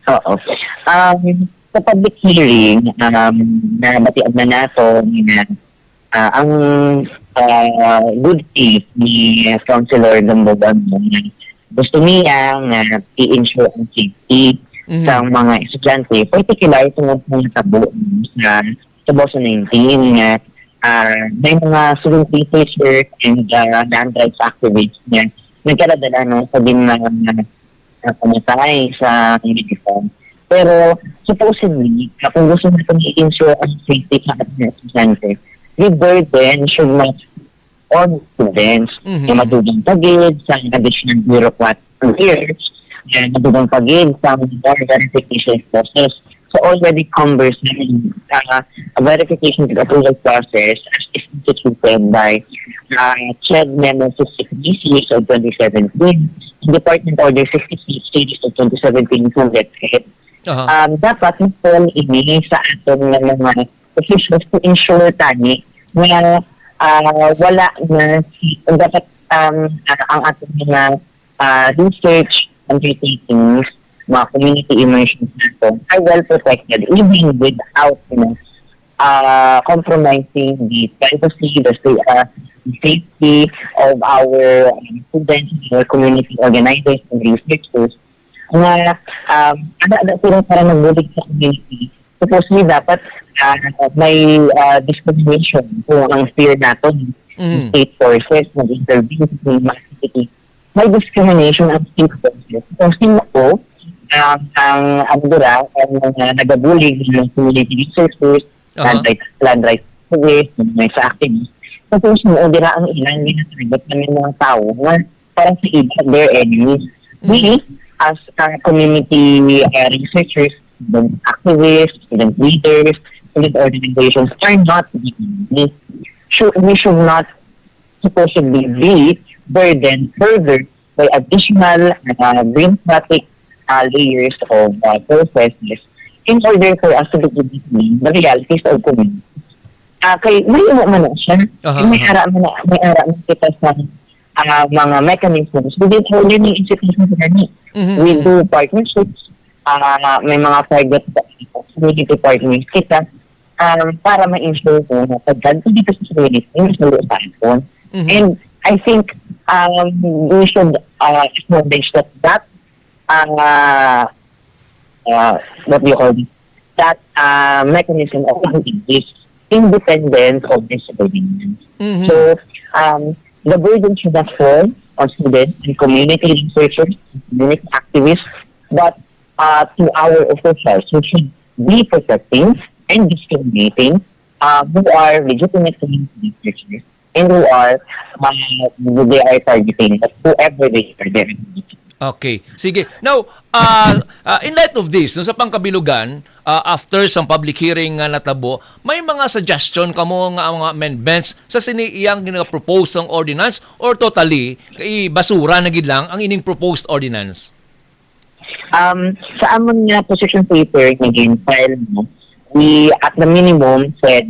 Oo. Sa public hearing, nabatian na nato na ang good faith ni Councilor Gamboa na gusto niya na i-ensure ang safety sa mga estudyante, particularly tungkol sa tabo sa 2019 na may mga student researchers and land rights activists na nagkaradala sa din na pumatay sa uniform. Pero supposedly, kung gusto natin i-ensure ang safety sa ating estudyante, the burden should not on students na matubang pagid sa additional bureaucratic years, na matubang pagid sa verification process. So already cumbersome a verification and approval process as instituted by CHED Memo 66 of 2017, Department Order 66 Stages of 2017 Convected. Dapat nagpon ini sa ating mga officials to ensure tani na wala na dapat ang ating mga research undertakings, mga community immersions natin are well protected even without compromising the privacy, the safety of our students, our community organizers and researchers na ada para magbulig sa community. Supposedly dapat may discrimination kung ang sphere natin, state forces, mag-intervene sa mga activity. May discrimination ang state forces. Kung sino po, ang abdura, ang nagabulig ng community researchers, land rights activists, may sa activists. Kung sino, dira ang ilan, ginatagap namin mga tao na parang sa iba, their enemies. We, as community researchers, student activists, student leaders, student organizations are not the we should not supposedly be burdened further by additional bureaucratic layers of processes in order for us to legitimately the realities of community. Kay may man na siya, may ara man kita sa mga mechanisms within our learning institutions na we do partnerships, may mga private community partners kita para ma-ensure ko na pagdagdag dito sa community, mas malusahan. And I think we should acknowledge that what do you call it? That mechanism also exists independent of this surveillance. So the burden should not fall on students and community researchers, community activists, but to our officials who should be protecting and discriminating who are legitimate community researchers and who they are targeting whoever they are there. Okay. Sige. Now, in light of this, no, sa pangkabilugan, after sa public hearing nga natabo, may mga suggestion kamo nga mga amendments sa siniiyang gina-propose ng ordinance or totally basura na gid lang ang ining proposed ordinance? Sa amon nga position paper naging file mo, we at the minimum said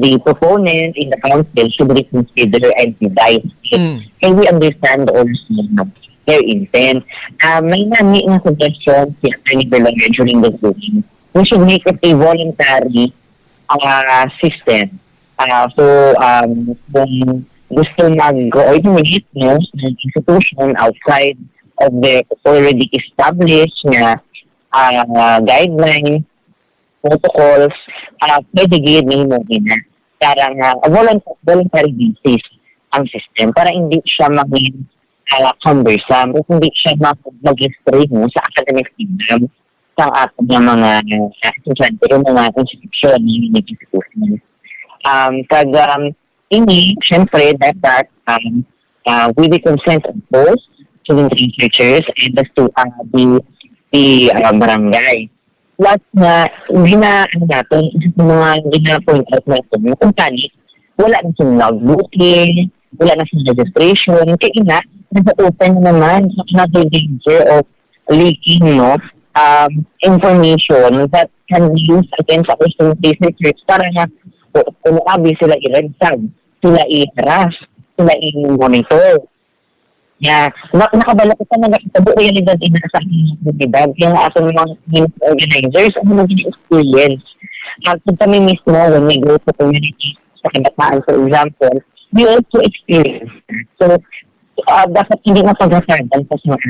the proponent in the council should reconsider and revise it. And we understand also their intent. May nami na suggestion si Atty. Berlanga during the voting. We should make it a voluntary system. Kung gusto mag-coordinate ng institution outside of the already established na guidelines, protocols, pwede gid mo ina. Para nga, voluntary basis ang system para hindi siya maging cumbersome o hindi siya mag-stray mo sa academic freedom sa ating mga estudyante o mga institusyon ng institusyon. Ini, syempre, that with the consent of both student researchers and the barangay. Plus na, gina-point out natin, kung tani, wala na siyang logbooking, wala na siyang registration, kaya ina, nasa-open naman another danger of leaking information that can be used against our student researchers para nga kung sila i-regsag, sila i-harass, sila i-monitor. Nakabala ko sa mga itabo realidad sa realidad. Yung atong mga organizers, ang mga experience. Kung kami mismo, when we go to communities sa kabataan, for example, we also experience. So, dapat hindi na paghasadan sa mga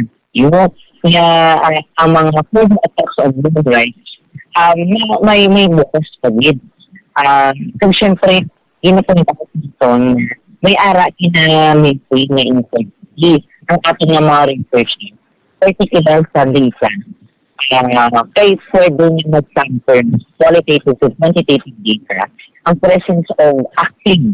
kaya ang mga food attacks on human rights, may bukas pagid. Kung syempre, ginapunta ko dito, may ara na may point na integrity ang ating mga research, particular sa data. Kaya pwede nyo mag-sample qualitative to quantitative data ang presence of active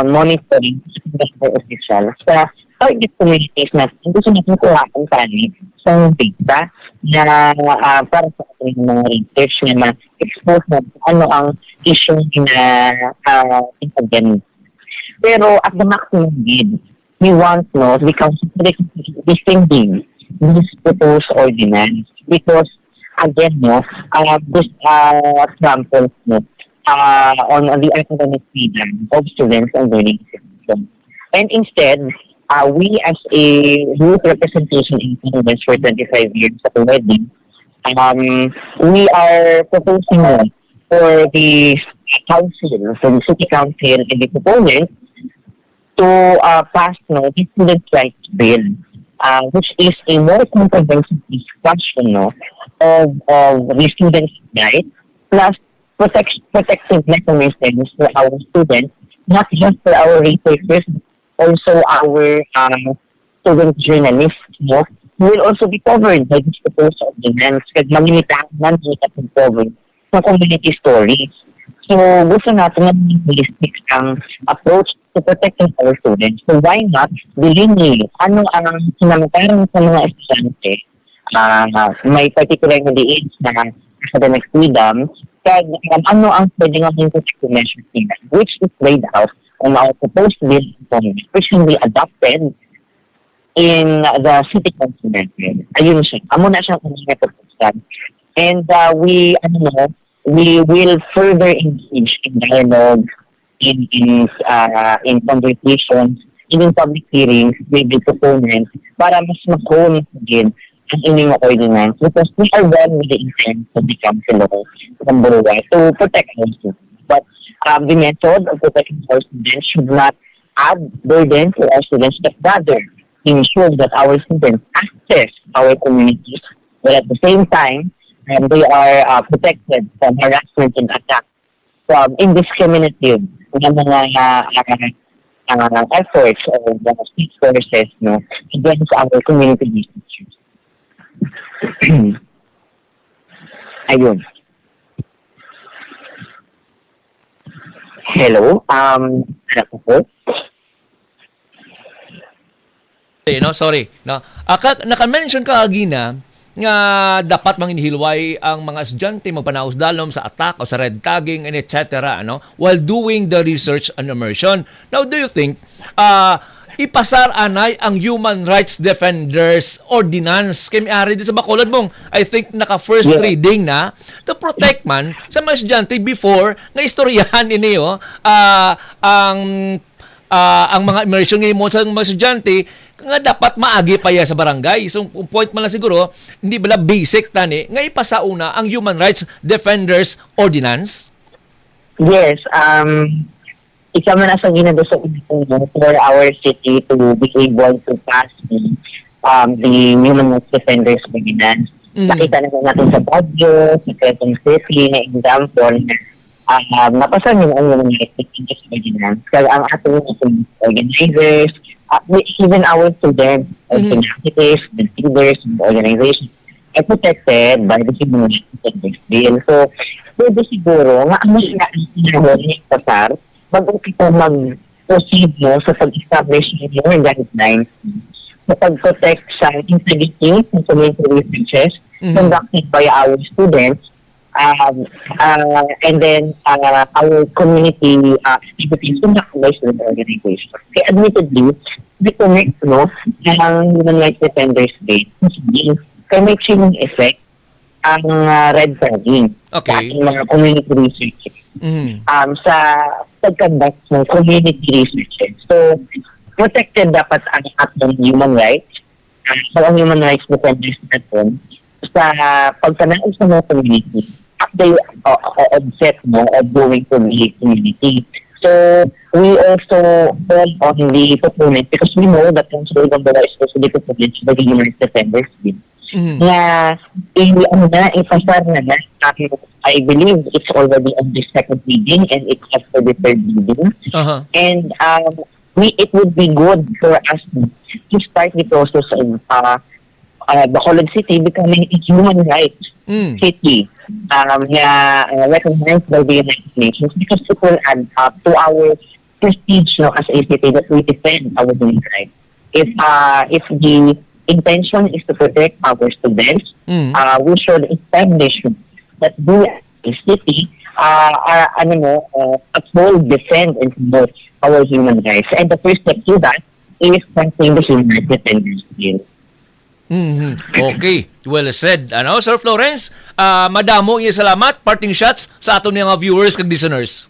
monitoring sa officials sa target communities natin. Gusto natin kuhaan tani sa data na para sa ating mga research na ma-expose na ano ang issue na again. Pero at the maximum need, we want we consider defending this proposed ordinance because again this examples on the academic freedom of students and learning system. And instead, we as a youth representation in Congress for 25 years already, we are proposing for the council, for the city council and the proponent to pass the student rights bill, which is a more comprehensive discussion of the students' rights plus protective mechanisms for our students, not just for our researchers, but also our student journalists, will also be covered by this proposal ordinance kasi malimitahan natin at covered sa community stories. So, gusto natin na holistic ang approach to protecting our students. So, why not delineate ano ang sinamataran sa mga estudyante, may particular na diins na academic freedom, kaya ano ang pwede nga yung protective measures nila, which is laid out on our proposed bill, which can be adopted in the city council natin. Ayun siya. Amo na siya kung siya. And we will further engage in dialogue, in conversations, in public hearings with the proponents para mas ma-hone again ang inyong ordinance because we are one with the intent to become law number one to protect our students. But the method of protecting our students should not add burden to our students, but rather ensure that our students access our communities, but at the same time, they are protected from harassment and attack from indiscriminative efforts of the state forces against our community institutions. Ayun. Hello, ano po? No, sorry. No. Naka-mention ka agina nga dapat manginhilway ang mga estudyante magpanaos dalom sa attack o sa red tagging and etc. No, while doing the research and immersion. Now, do you think ipasar anay ang Human Rights Defenders Ordinance kay miari din sa Bacolod mong I think naka first reading na to protect man sa mga estudyante before nga istoryahan iniyo ang mga immersion ngayon mo sa mga estudyante nga dapat maagi pa ya sa barangay. So, point man lang siguro, hindi bala basic tani, nga ipasauna ang Human Rights Defenders Ordinance? Yes, isa man sa ginagawa for our city to be able to pass the Human Rights Defenders Ordinance. Nakita naman natin sa Baguio, sa Quezon City, na example na napasan yung Human Rights Defenders Ordinance. Kaya ang ating organizers, even our students, universities, the leaders, the organizations are protected by the Human Rights Defenders Bill. So, pwede siguro nga ang inahinahon ni Pasar bago kita mag-proceed sa pag-establish ng your guidelines sa pag-protect sa integrity ng community researches conducted by our students and then our community activities conducted by student organizations. Kaya admittedly, we connect ng Human Rights Defenders Day kaya may chilling effect ang red tagging sa ating mga community research sa pag-conduct ng community research. So, protected dapat ang ating human rights so ang Human Rights Defenders natin sa pagtanaw sa mga community at the onset of going to the community. So, we also call on the proponent because we know that yung sa ibang bawa is also the proponent of the Human Rights Defenders Bill. Na ipasar na I believe it's already on the second reading and it's after the third reading. And it would be good for us to start the process of Bacolod City becoming a human rights city recognized by the United Nations because it will add up to our prestige as a city that we defend our human rights. If the intention is to protect our students, we should establish that we as a city uphold, defend, and promote our human rights. And the first step to that is passing the Human Rights Defenders Bill. Okay, well said. Sir Florence, madamo yung salamat. Parting shots sa aton mga viewers kag listeners.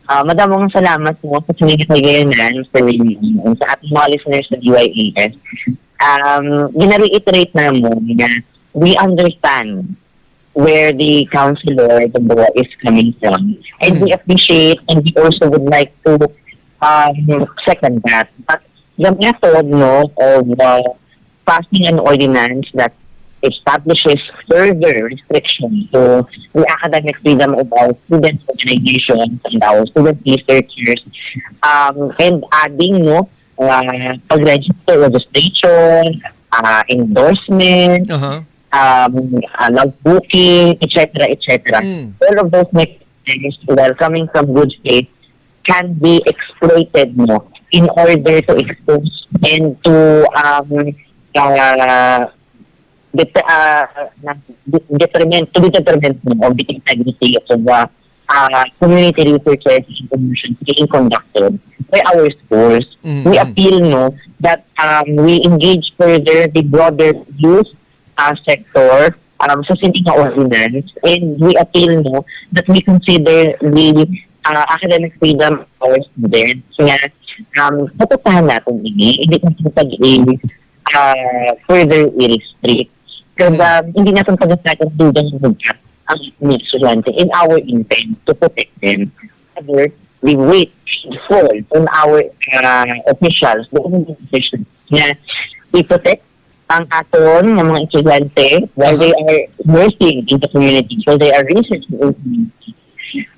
Madamong salamat po sa sinigay-gayanan sa ating mga listeners sa DYAS. Gina-reiterate namin na we understand where the counselor, the law is coming from. And we appreciate and we also would like to second that. But the method of passing an ordinance that establishes further restrictions to the academic freedom of our student organizations and our student researchers and adding pag-register registration, endorsement, logbooking, etc., etc. All of those mechanisms, while coming from good faith, can be exploited in order to expose and to detriment of the integrity of community researches and promotions being conducted by our schools. Mm-hmm. We appeal that we engage further the broader youth sector sa sinding ordinance, and we appeal that we consider the academic freedom of our students. Kaya patutahan natin hindi natin further i-restrict. Because hindi natin pag-asakan dugang hugat ang mga estudyante in our intent to protect them. However, we wait for on our officials, the organizations, na i-protect ang aton ng mga estudyante while they are working in the community, while they are researching in the community.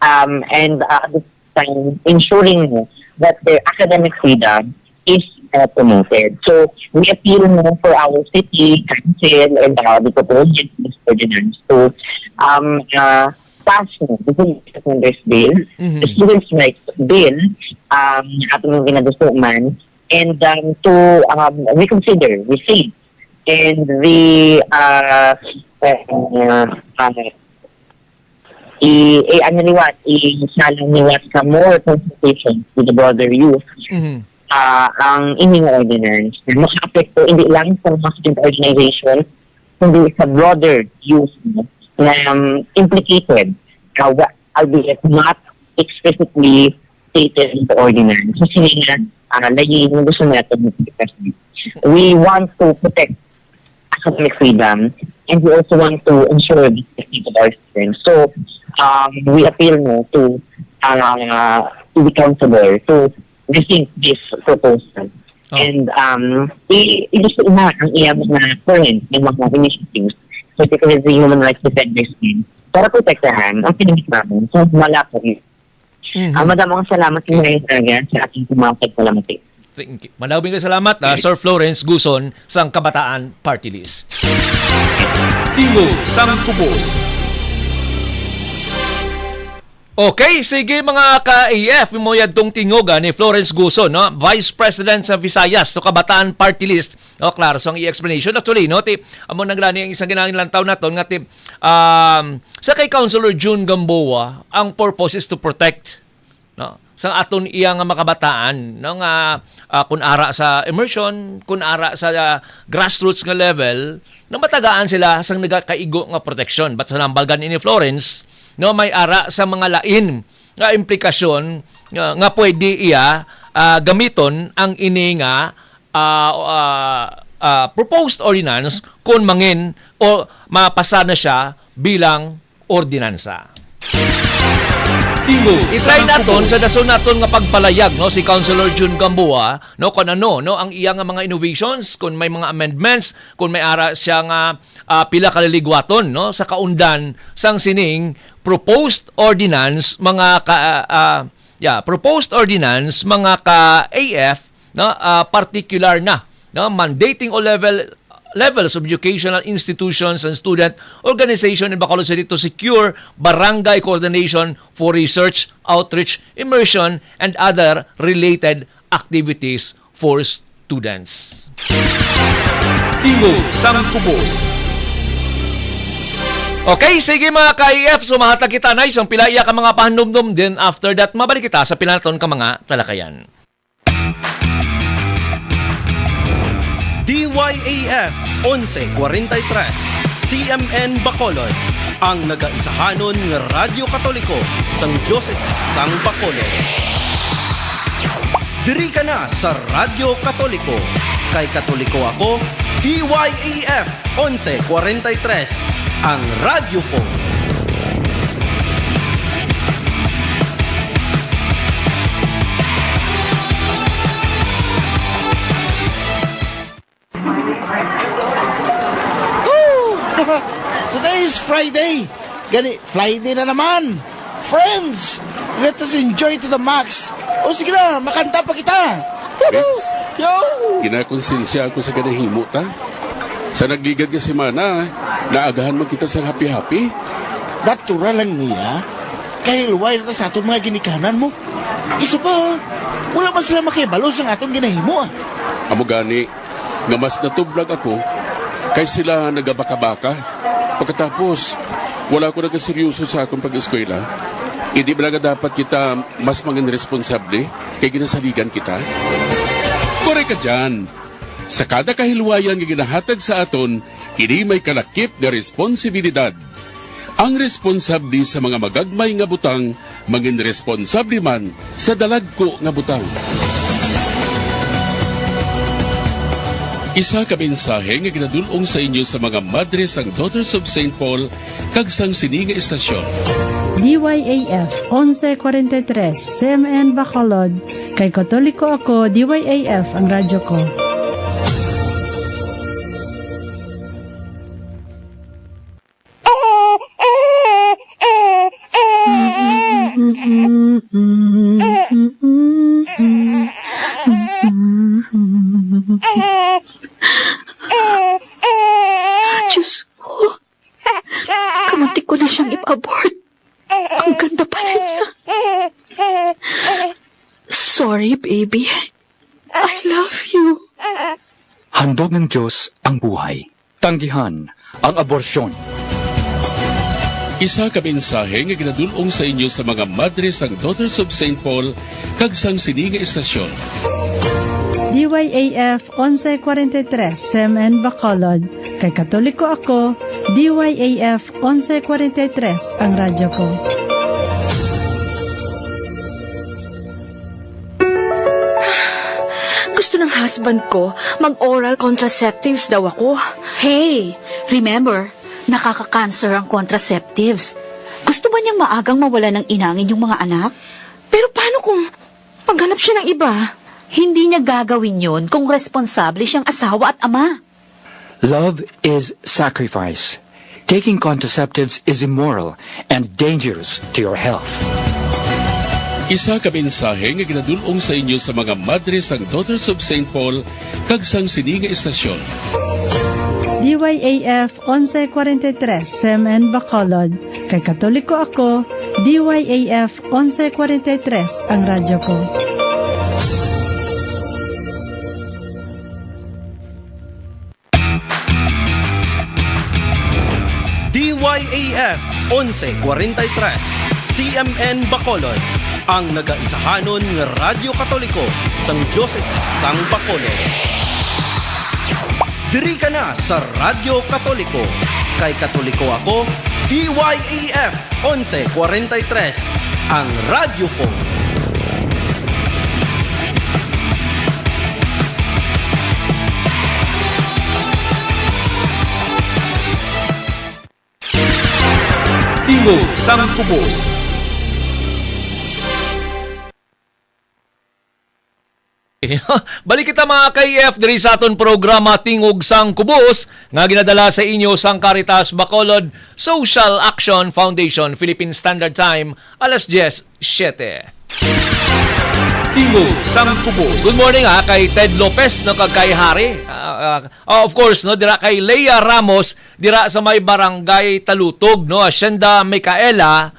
And at the time, ensuring that their academic freedom is promoted. So, we appeal for our city, council, and the proposed ordinance to pass the Students' Bill, the Students' Rights Bill, atong ginagustuhan, and to reconsider, rescind, and the i-salang sa more consultations with the broader youth ang inyong ordinance na maka-apekto hindi lang sa mga student organization kundi sa broader youth na implicated albeit not explicitly stated in the ordinance. Kasi lagi yung gusto natin we want to protect academic freedom, and we also want to ensure the safety of our students. So, we appeal to be countable to rethink this proposal. And i-gusto na ang iyang mga current ng mga initiatives, particularly the Human Rights Defenders Team, para protektahan ang pinimit namin sa malapot. Madamang salamat sa mga sa ating kumapag palamati. Thank you. Manawing ka salamat, Sir Florence Guson, sang Kabataan Party List. Tingog sang Kubos. Okay, sige mga ka-AF, mo yan tong tingoga ni Florence Guson, Vice President sa Visayas, so Kabataan Party List. Klaro, so ang i-explanation. Actually, amo naglani ang isang ginangin taon na to, sa kay Councilor June Gamboa, ang purpose is to protect, sa aton iyang makabataan kun ara sa immersion, kun ara sa grassroots nga level na matagaan sila sang nagakaigo nga protection. But sa nambalgan ini Florence may ara sa mga lain nga implikasyon nga pwede iya gamiton ang ini nga proposed ordinance kung mangin o mapasa na siya bilang ordinansa. Isay naton sa dason naton nga pagpalayag si Councilor June Gamboa kun ang iya nga mga innovations, kun may mga amendments, kun may ara siya nga pila kaliligwaton sa kaundan sang sining proposed ordinance mga proposed ordinance mga ka-AF particular na mandating o levels of educational institutions and student organization in Bacolod City to secure barangay coordination for research, outreach, immersion, and other related activities for students. Tingog sang Kubos. Okay, sige mga ka-IF, sumahatag kita na isang pilaya ka mga pahandumdum. Then after that, mabalik kita sa pinaton ka mga talakayan. DYAF 1143 CMN Bacolod, ang nagaisahanon ng Radyo Katoliko sang Diocese sang Bacolod. Diri ka na sa Radyo Katoliko. Kay Katoliko ako, DYAF 1143, ang radyo ko. Today is Friday. Friday na naman. Friends, let us enjoy to the max. O sige na, makanta pa kita. Yo! Ginakonsensya ako sa ganahimo ta. Sa nagligad nga semana, naagahan mo kita sa happy-happy. Natural lang niya. Kahit luway na sa atong mga ginikanan mo. Isa pa, wala man sila makibalo sa atong ginahimo. Amo gani, nga mas natublag ako, kay sila nagabaka-baka. Pagkatapos, wala ko nagkaseryoso sa akong pag-eskwela. Hindi ba nga dapat kita mas maging responsable kay ginasaligan kita? Korek ka dyan. Sa kada kahilwayan nga ginahatag sa aton, ini may kalakip na responsibilidad. Ang responsable sa mga magagmay nga butang, maging responsable man sa dalagko nga butang. Isa ka mensahe nga ginadulong sa inyo sa mga madre sang Daughters of St. Paul kag sang sininga estasyon. DYAF 1143 CMN Bacolod. Kay Katoliko ako, DYAF ang radyo ko. Diyos ko. Kamuntik ko na siyang ip-abort. Ang ganda pala niya. Sorry, baby. I love you. Handog ng Diyos ang buhay. Tanggihan ang aborsyon. Isa ka mensahe nga ginadulong sa inyo sa mga madre sang Daughters of St. Paul kag sang sininga estasyon. DYAF 1143 CMN Bacolod. Kay Katoliko ako, DYAF 1143 ang radyo ko. Gusto ng husband ko, mag-oral contraceptives daw ako. Hey, remember, nakaka-cancer ang contraceptives. Gusto ba niyang maagang mawala ng inangin yung mga anak? Pero paano kung maghanap siya ng iba? Hindi niya gagawin yun kung responsable siyang asawa at ama. Love is sacrifice. Taking contraceptives is immoral and dangerous to your health. Isa ka mensahe nga ginadulong sa inyo sa mga madre sang Daughters of St. Paul kag sang sininga estasyon. DYAF 1143 CMN Bacolod. Kay Katoliko ako, DYAF 1143 ang radyo ko. DYAF 1143 CMN Bacolod, ang nagaisahanon nga Radyo Katoliko sang Diocese sang Bacolod. Diri ka na sa Radyo Katoliko. Kay Katoliko ako, DYAF 1143, ang radyo ko. Tingog sang Kubos. Balik kita mga KF diri sa aton programa Tingog sang Kubos nga ginadala sa inyo sang Caritas Bacolod Social Action Foundation, Philippine Standard Time, alas 10:07. Tingog sang Kubos. Good morning kay Ted Lopez no kag kay Hari. Of course no dira kay Leia Ramos dira sa may barangay Talutog no, Hacienda Micaela,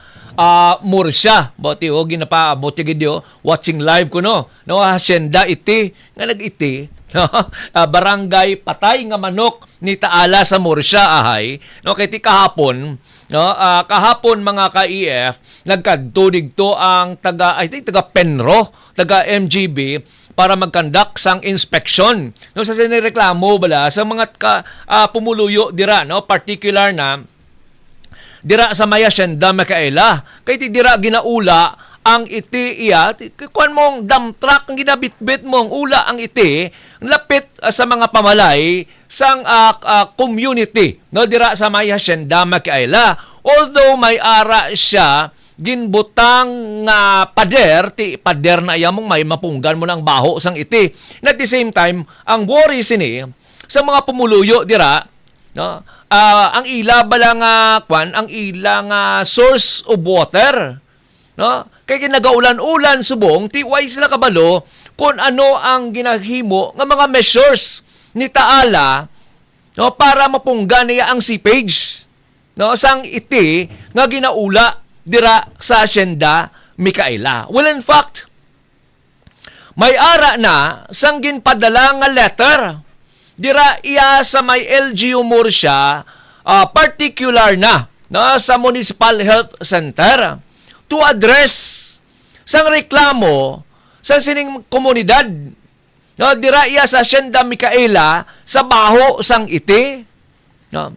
Murcia. Boti o ginapaabot yung video watching live ko no Hacienda iti nga nag-iti no barangay Patay nga Manok ni Taala sa Murcia ahay no kay ti kahapon no kahapon mga ka-EF nagkadto digto ang taga Penro, taga MGB para mag-conduct sang inspection no sa sinireklamo bala sa mga pumuluyo dira no, particular na dira sa may Hacienda Micaela. Kay ti dira ginaula ang iti iya, kuan mong dump truck ang ginabitbit mong ula ang iti, lapit sa mga pamalay sang community no dira sa may Hacienda Micaela. Although may ara siya ginbutang nga pader, ti pader na iya mong may mapunggan mo ng baho sang iti. And at the same time, ang worry sini sa mga pumuluyo dira no, ang ila bala nga ang ila nga source of water no, kay ginagaulan-ulan subong ti way sila kabalo kung ano ang ginahimo nga mga measures ni Taala no, para mapunggan niya ang seepage no sang iti nga ginaula dira sa Hacienda Micaela. Well, in fact, may ara na sang ginpadala nga letter dira iya sa may LGU Murcia, particular na sa Municipal Health Center to address sang reklamo sa sining komunidad. No, dira iya sa Hacienda Micaela sa baho sang iti. No.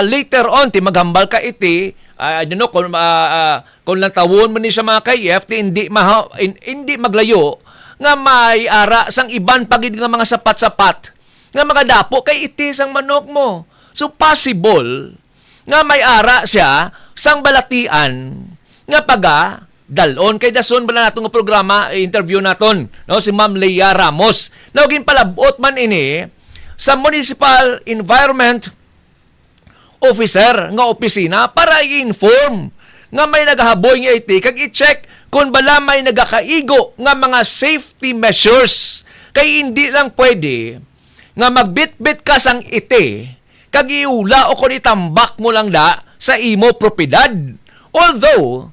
Later on ti maghambal ka iti, I don't know kung lang tawon man ni sa mga KF ti hindi maglayo nga may ara sang iban pagid nga mga sapat-sapat nga magadapo kay iti sang manok mo. So possible nga may ara siya sang balatian nga paga dalon kay dason bala naton nga programa interview naton no si Ma'am Leia Ramos. Now ginpalabot man ini sa Municipal Environment Officer nga opisina para i-inform nga may nagahaboy nga iti kag i-check kung bala may nagakaigo nga mga safety measures kay hindi lang pwede nga magbit-bit ka sang iti kag iula o kung itambak mo lang da sa imo propiedad. Although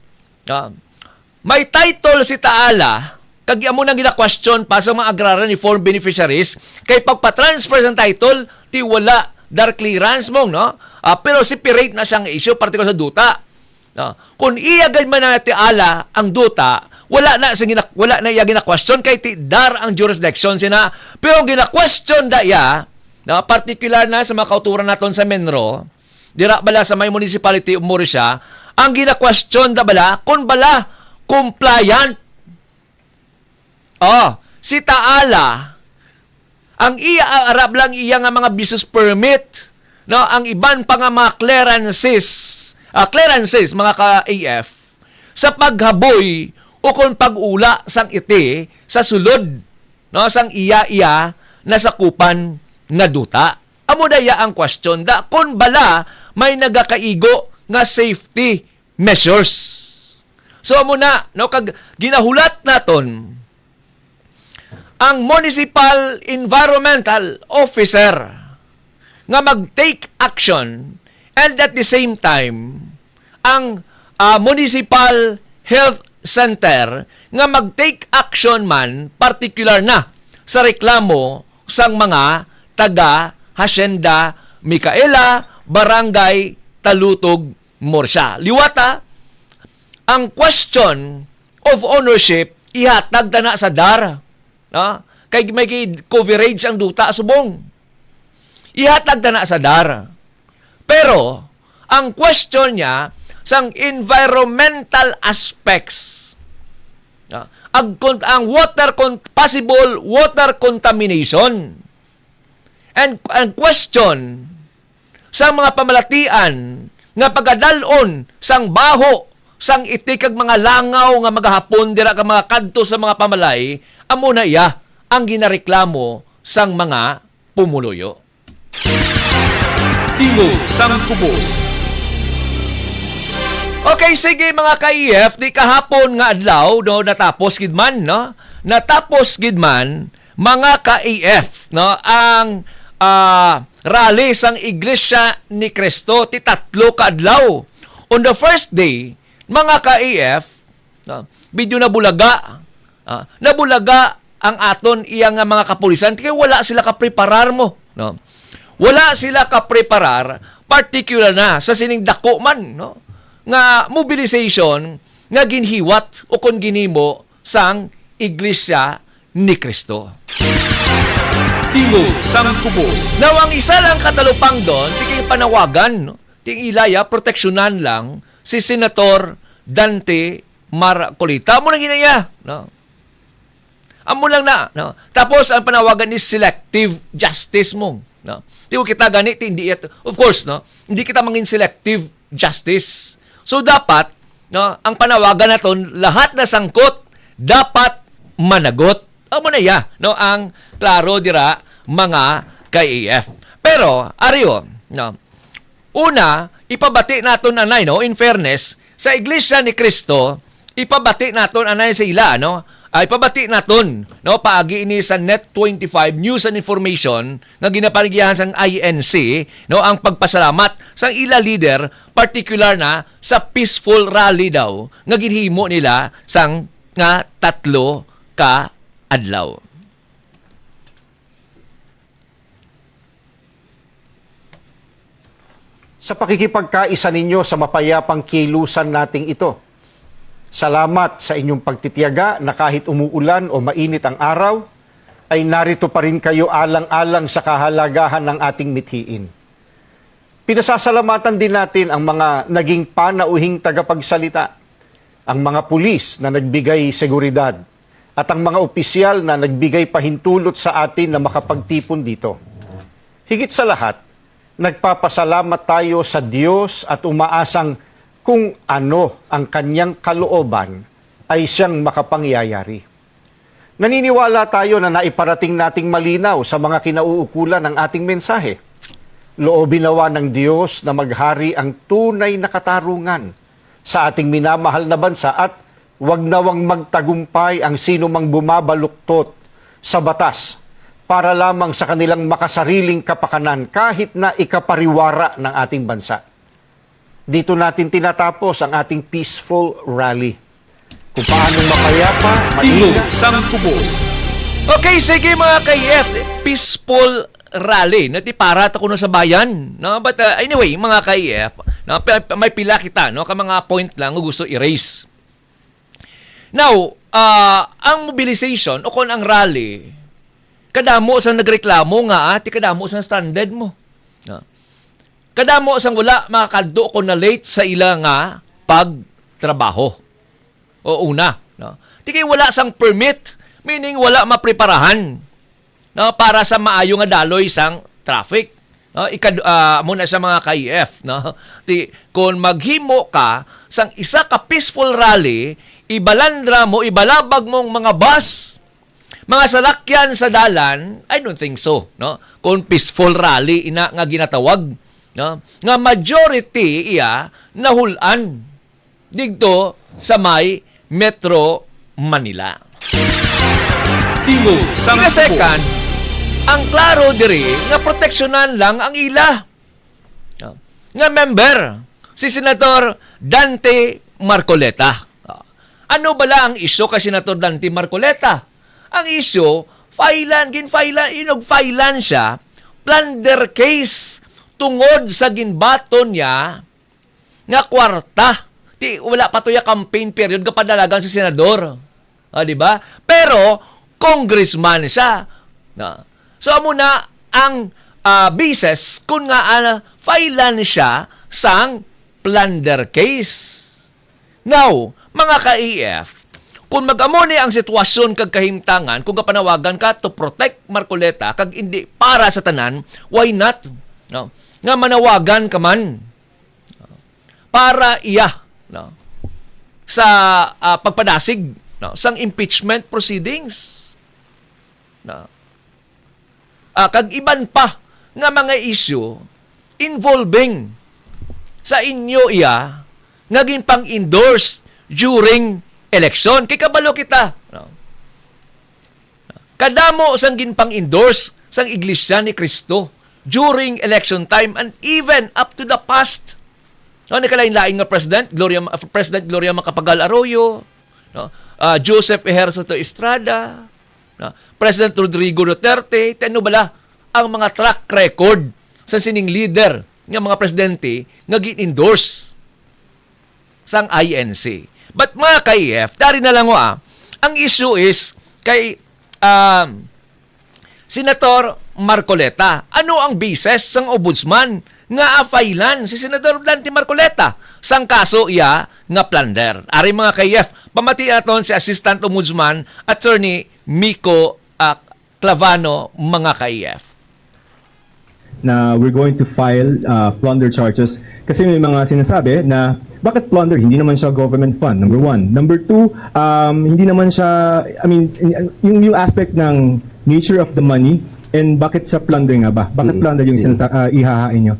may title si Taala kag amo nang gina-question pa sa mga agrarian reform beneficiaries kay pagpa-transfer ng title ti wala dar clearance mong no. Pero separate na siyang issue particular sa duta. Kung iyagad man na ti Ala ang duta, wala na iya gina-question kay ti dar ang jurisdiction sina. Pero gina-question da iya particular na sa mga kauturan naton sa Menro, dira bala sa may municipality of Morisia, ang gina-question da bala kung bala compliant. Si Taala ang iya arab lang iya nga mga business permit, no, ang iban pa nga mga clearances mga ka-AF sa paghaboy o kung pag-ula sang iti sa sulod, no, sang iya nasakupan nga duta. Amo daya ang question da kung bala may nagakaigo nga safety measures. So amo na no kag ginahulat naton ang Municipal Environmental Officer nga mag-take action and at the same time ang Municipal Health Center nga mag-take action man particular na sa reklamo sang mga taga Hacienda Micaela, Barangay Talutog, Morsia. Liwata, ang question of ownership ihatag na sa DAR. Kay may coverage ang duta subong. Ihatag na sa DAR. Pero, ang question niya sang environmental aspects. Ang possible water contamination. And ang question sa mga pamalatian nga pagadalon sang baho sang itikag mga langaw nga magahapon dira ka mga kadto sa mga pamalay, amo na iya ang ginareklamo sang mga pumuluyo. Tingog sang Kubos. Okay, sige mga ka-EF, di kahapon nga adlaw no natapos gid man no. Natapos gid man mga ka-EF no ang rally sang Iglesia ni Cristo ti 3 ka adlaw. On the first day, mga ka-EF, medyo nabulaga. Nabulaga ang aton iyang mga kapulisan kaya wala sila kapreparar mo. No? Wala sila kapreparar, particular na sa sining dako man. No? Nga mobilization nga ginhiwat o kung ginimo sang Iglesia ni Cristo. Tingog sang Kubos. Now, ang isa lang katalupang doon, tingin panawagan, no? Ting ilaya, proteksyonan lang si Senator Dante Marcolita. Amo lang ginaya. No? Amo lang na. No? Tapos, ang panawagan is selective justice mo. No? Di ko kita ganit, hindi of course, no? Hindi kita mangin selective justice. So, dapat, no, ang panawagan naton lahat na sangkot, dapat managot. Amo na ya, no, ang klaro dira mga ka-AF. Pero ariyo, no. Una, ipabati naton anay no, in fairness sa Iglesia ni Cristo, ipabati naton anay sa ila no. Ipabati naton no paagi ini sa Net25 News and Information nga ginapaligyahan sang INC no ang pagpasalamat sang ila leader particular na sa peaceful rally daw nga ginhimo nila sang nga 3 ka adlaw. Sa pakikipagkaisa ninyo sa mapayapang kilusan nating ito, Salamat sa inyong pagtitiyaga na kahit umuulan o mainit ang araw, ay narito pa rin kayo alang-alang sa kahalagahan ng ating mithiin. Pinasasalamatan din natin ang mga naging panauhing tagapagsalita, ang mga pulis na nagbigay seguridad, at ang mga opisyal na nagbigay pahintulot sa atin na makapagtipon dito. Higit sa lahat, nagpapasalamat tayo sa Diyos at umaasang kung ano ang kanyang kalooban ay siyang makapangyayari. Naniniwala tayo na naiparating nating malinaw sa mga kinauukulan ng ating mensahe. Loobin nawa ng Diyos na maghari ang tunay na katarungan sa ating minamahal na bansa at wag nawang magtagumpay ang sino mang bumabaluktot sa batas para lamang sa kanilang makasariling kapakanan kahit na ikapariwara ng ating bansa. Dito natin tinatapos ang ating peaceful rally. Kung paano mapayapa, maingat, Sangkubos. Okay, sige mga KF, peaceful rally. Natiparat ako na sa bayan. No? But anyway, mga KF, no? May pila kita, no? Ka mga point lang gusto erase. Now, ang mobilization o kung ang rally, kadamo sa nagreklamo nga, ti kadamo sa standard mo. No? Kadamo sang wala makakadto ko na late sa ila nga pagtrabaho. O una, no? Tigay wala sang permit, meaning wala mapreparahan, no, para sa maayo nga daloy sang traffic. No? Muna sa mga KIF, no? Kung maghimo ka sang isa ka peaceful rally, ibalandra mo, ibalabag mong mga bus, mga salakyan sa dalan, I don't think so, no? Kung peaceful rally ina nga ginatawag, no? Nga majority iya nahulan dito sa may Metro Manila. Second, ang klaro diri nga proteksyonan lang ang ila. No? Nga member si Senator Dante Marcoleta. Ano bala ang isyo kay Senator Dante Marcoleta? Ang isyo, failan siya, plunder case tungod sa ginbaton niya nga kwarta. Wala pa to ya campaign period kapadalagan si senador. Di ba? Pero, congressman siya. So, muna, ang bises, kung nga failan siya sang plunder case. Now, mga ka-EF, kung mag-amoni ang sitwasyon kag kahimtangan, kung kapanawagan ka to protect Marcoleta, kag hindi para sa tanan, why not? No? Nga manawagan ka man para iya, no, sa pagpadasig, no, sang impeachment proceedings. No. Kag iban pa nga mga issue involving sa inyo iya naging pang-endorse during election. Kay kabalo kita. No. Kadamo sang ginpang-endorse sang Iglesia ni Cristo during election time and even up to the past. No, nakalain-laing nga President Gloria Macapagal Arroyo, no, Joseph Ejercito Estrada, no, President Rodrigo Duterte, tano bala ang mga track record sa sining leader ng mga presidente nga gin-endorse sang INC. But mga KF, dari na lang ang issue is kay Senator Marcoleta. Ano ang basis sang ombudsman nga afailan si Senador Dante Marcoleta sang kaso iya nga plunder? Ari mga KF, pamati aton si Assistant Ombudsman Attorney Miko Clavano, mga KF. Na we're going to file plunder charges kasi may mga sinasabi na bakit plunder? Hindi naman siya government fund, number one. Number two, hindi naman siya, yung aspect ng nature of the money and bakit siya plunder nga ba? Bakit plunder yung ihahain nyo?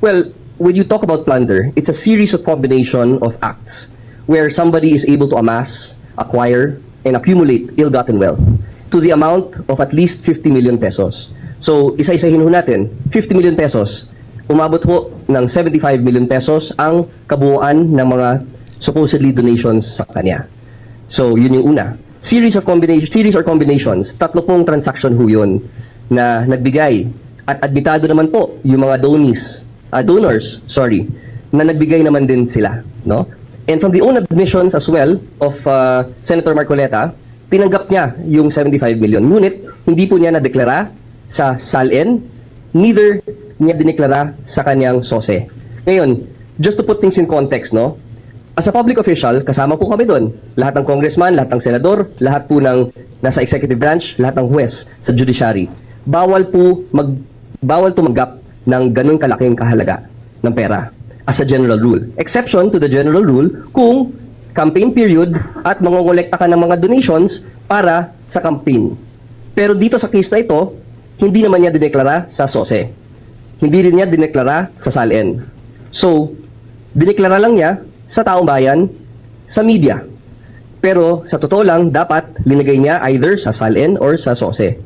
Well, when you talk about plunder, it's a series of combination of acts where somebody is able to amass, acquire, and accumulate ill-gotten wealth to the amount of at least 50 million pesos. So, isa-isahin ho natin, 50 million pesos, umabot ho ng 75 million pesos ang kabuuan ng mga supposedly donations sa kanya. So, yun yung una. Series or combinations, 30 transaction ho yun na nagbigay. At admitado naman po yung mga donors, na nagbigay naman din sila, no? And from the own admissions as well of Senator Marcoleta, tinanggap niya yung 75 million. Ngunit, hindi po niya nadeklara sa SALN, neither niya dineklara sa kanyang SOSE. Ngayon, just to put things in context, no? As a public official, kasama po kami doon. Lahat ng congressman, lahat ng senador, lahat po ng nasa executive branch, lahat ng huwes sa judiciary. Bawal tumanggap ng ganun kalaking kahalaga ng pera as a general rule. Exception to the general rule kung campaign period at mangongolekta ka ng mga donations para sa campaign. Pero dito sa case na ito, hindi naman niya dineklara sa SOSE. Hindi rin niya dineklara sa SALN. So, dineklara lang niya sa taong bayan, sa media. Pero sa totoo lang, dapat linagay niya either sa SALN or sa SOSE.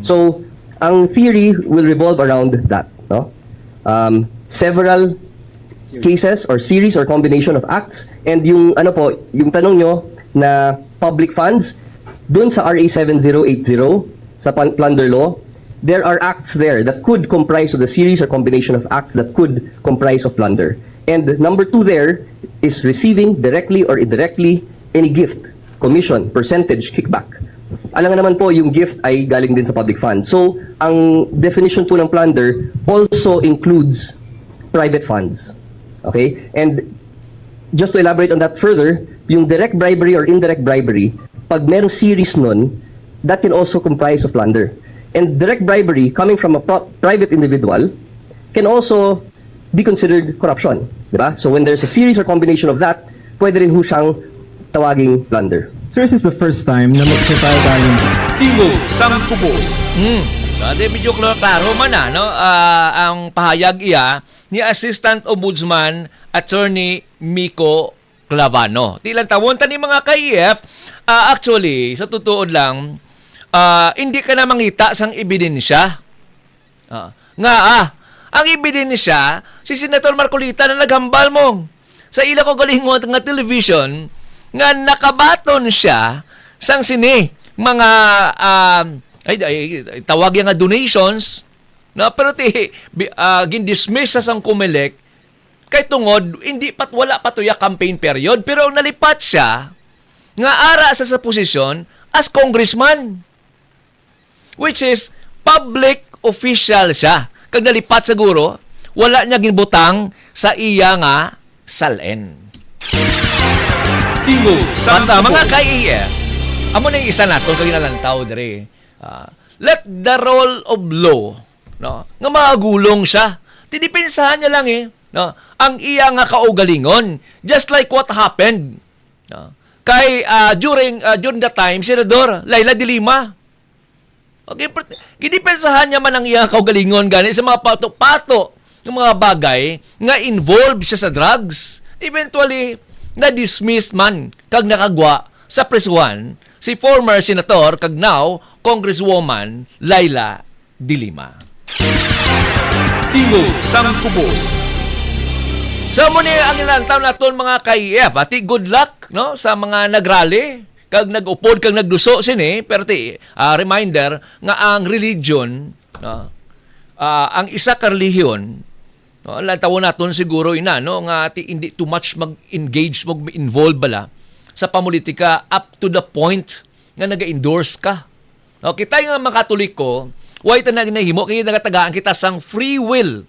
So, ang theory will revolve around that. No? Several cases or series or combination of acts, and yung yung tanong nyo na public funds, dun sa RA 7080 sa plunder law, there are acts there that could comprise of the series or combination of acts that could comprise of plunder. And number 2 there is receiving directly or indirectly any gift, commission, percentage, kickback. Alam nga naman po, yung gift ay galing din sa public fund. So, ang definition po ng plunder also includes private funds. Okay? And just to elaborate on that further, yung direct bribery or indirect bribery, pag merong series nun, that can also comprise of plunder. And direct bribery coming from a private individual can also be considered corruption. Diba? So when there's a series or combination of that, pwede rin ho siyang tawaging plunder. Sir, this is the first time na magsasabi tayo ng Tingog sang kubos. Dati medyo klaro man no? Ang pahayag iya ni Assistant Ombudsman Attorney Miko Clavano. Tilang tawon ni mga ka-EF, actually, sa totoo lang, hindi ka na mangita sang ebidensya. Ang ebidensya, si Senator Marcolita na naghambal mo sa ila ko galingon nga television nga nakabaton siya sang sini mga tawag nga donations na pero gindismiss sa sang Comelec kay tungod hindi wala pa tuya campaign period pero nalipat siya nga ara sa posisyon as congressman, which is public official siya. Kag nalipat siguro, wala niya ginbutang sa iya nga SALN. Tingog sa mga ka-EF, amo na yung isa nato kag nalantaw dire. Let the role of law, no, nga magulong siya. Tidipensahan niya lang no, ang iya nga kaugalingon, just like what happened, no, kay during the time Senador Laila de Lima. Okay, gidipensahan niya man ang iyang kaugalingon gani sa mga pato-pato ng mga bagay nga involved siya sa drugs. Eventually, na-dismissed man kag nakagwa sa presuhan si former senator kag now Congresswoman Laila de Lima. Tingog sang kubos. So mo ni ang ilantaw naton mga ka-EF, ati good luck no sa mga nagrally kag nag-upod kag nagduso sini pero reminder nga ang religion no, ang isa ka relihiyon no, lantaw naton siguro ina no nga hindi too much mag-engage mag-involve bala sa pamulitika up to the point nga naga-endorse ka. No, kita nga mga Katoliko, why ta nahimo kay nagatagaan kita sang free will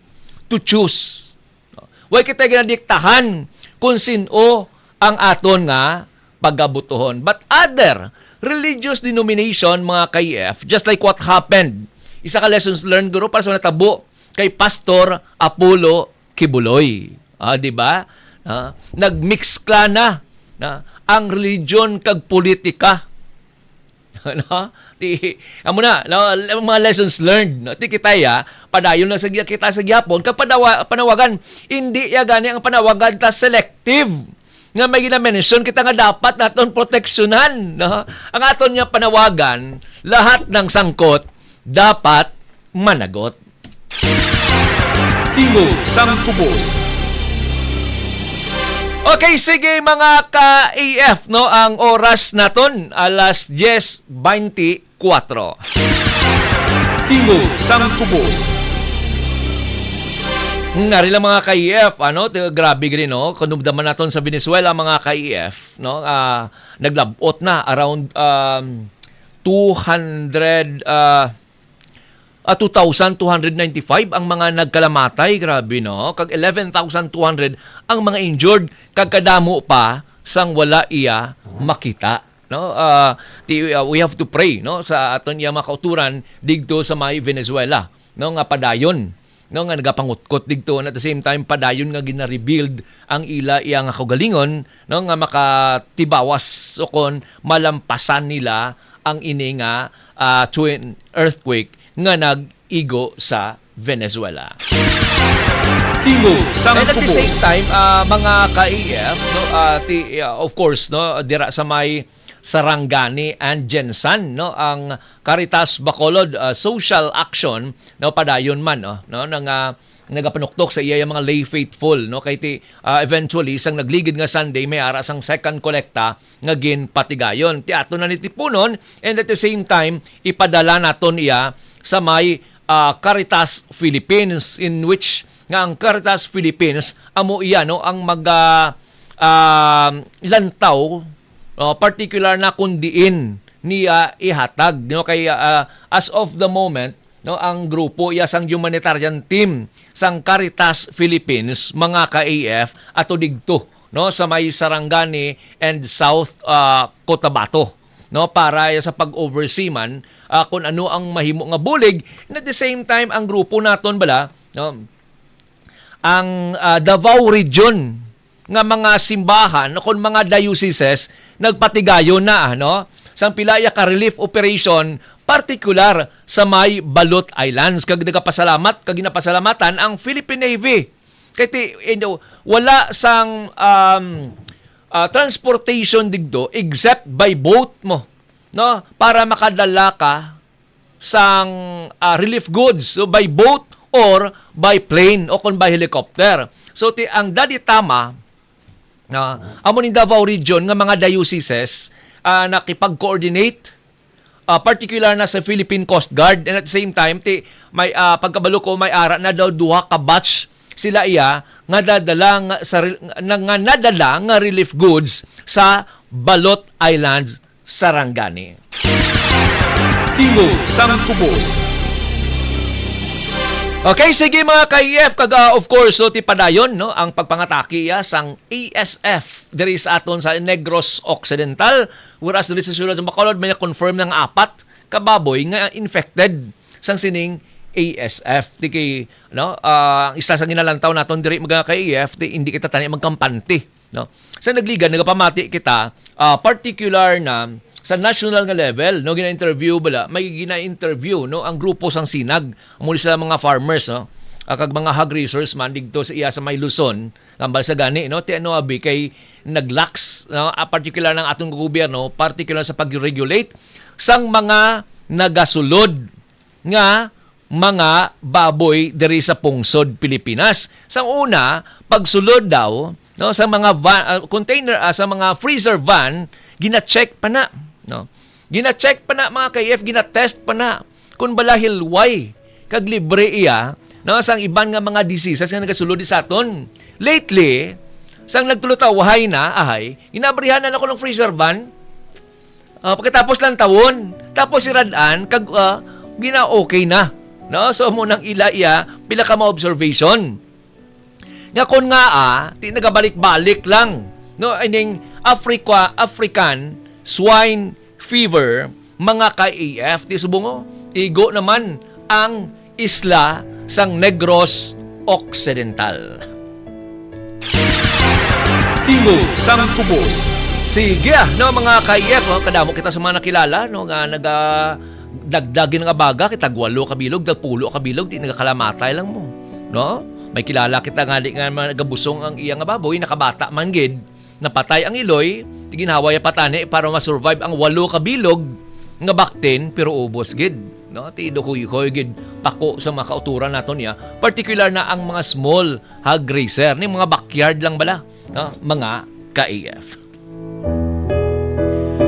to choose. No, why kita ginadiktahan kung sino ang aton nga pagabutuhon. But other religious denomination, mga ka-EF, just like what happened, isa ka lessons learned guro para sa natabo kay Pastor Apollo Kibuloy. Di ba? Nagmix ka na ang religion kag politika. No? Amo na, mga lessons learned. No? Kita padayon lang sa kita sa gyapon kag panawagan, hindi ya gani ang panawagan ta selective. Nga may ginamention kita nga dapat naton proteksyonan. No? Ang aton niya panawagan, lahat ng sangkot dapat managot. Tingog sang kubos. Okay, sige mga ka-EF, no? Ang oras naton, alas 10:24. Tingog sang kubos. Nari lang mga ka-EF, grabe gani, no? Kanumdaman naton sa Venezuela mga ka-EF, no? Naglabot na around 2,295 ang mga nagkalamatay, grabe, no? Kag 11,200 ang mga injured, kag kadamo pa sang wala iya makita, no? We have to pray, no, sa aton iya makauturan digto sa may Venezuela, no, nga padayon, no, nga nagapangutkot digto, and at the same time padayon nga gina-rebuild ang ila iya nga kaugalingon, no, nga makatibawas o kon malampasan nila ang ini nga twin earthquake nga nag-igo sa Venezuela. And at the same time, mga ka-EF, no, of course, no, dira sa may Sarangani and Jensan, no, ang Caritas Bacolod social action, no, padayon man, no, nagapanuktok sa iya yung mga lay faithful, no, kay eventually isang nagligid nga Sunday may ara sang second kolekta nga ginpatigayon ti ato na nitipunon, and at the same time ipadala naton iya sa may Caritas Philippines, in which nga ang Caritas Philippines amo iya, no, ang lantaw, particular na kundiin niya ihatag, no, kay as of the moment, no, ang grupo iya sang humanitarian team sang Caritas Philippines mga ka-AF ato digto, no, sa may Sarangani and South Cotabato, no, para sa pag-oversee man kung ano ang mahimo nga bulig, and at the same time ang grupo naton bala, no, ang Davao Region nga mga simbahan kung mga dioceses nagpatigayon na, no, sang pilaya ka relief operation particular sa may Balot Islands, kag ginapasalamatan ang Philippine Navy kay wala sang transportation digdo except by boat mo, no, para makadala ka sang relief goods, so by boat or by plane o kon by helicopter. So ang daditama amo ni Davao Region nga mga dioceses nakipag-coordinate particular na sa Philippine Coast Guard, and at the same time may pagkabalo ko may ara na daw duha ka batch sila iya nga nadala nga relief goods sa Balot Islands, Sarangani. Tingog sang Kubos. Okay, sige mga ka-EF, of course, so tipadayon, no, ang pagpangatake sang ASF diri sa aton sa Negros Occidental, whereas diri sa sulod sa Bacolod may confirm ng 4 kababoy nga infected sang sining ASF. Di no, isa sa ginalantaw naton diri mga ka-EF, hindi kita tani magkampante, no. Sa nagligan nagapamati kita particular na sa national nga level, no, gina-interview bala, may gina-interview, no, ang grupo sang Sinag, muli sa mga farmers, no, kag mga hog raisers man digto sa iya sa may Luzon, ambal sa gani, no, ti ano abi kay naglax, no, particular ng atong gobyerno, particular sa pag-regulate sang mga nagasulod nga mga baboy diri sa pungsod Pilipinas. Sang una, pagsulod daw, no, sa mga container, sa mga freezer van, gina-check pa na, no? Gina-check pa na mga ka-EF, gina-test pa na kung bala hilway kag libre iya, no, sang iban nga mga diseases nga nagasulod sa aton. Lately, sang nagtulutawahay na ginabrihan na ako ng freezer van. Pagkatapos lang tawon, tapos iradaan kag gina-okay na, no? So mo nang ila iya pila ka mga observation. Nga kon nga nagabalik-balik lang, no, ining African swine fever mga ka-EF ti subungo igo naman ang isla sang Negros Occidental. Tingog sang Kubos. Sige, no, mga ka-EF, no, kadamo kita sa mga nakilala, no, nga dagdagin nga baga kita 8 kabilog, 10 kabilog, di nagakalamatay lang mo, no? May kilala kita nga di nga nagabusong ang iya nga baboy, nakabata man gid, napatay ang iloy, ginhaway patani para ma-survive ang 8 kabilog nga baktin pero ubos gid, no, ti dukoy gid pako sa mga kauturan naton niya, particular na ang mga small hog raiser ni mga backyard lang bala, no, mga ka-EF.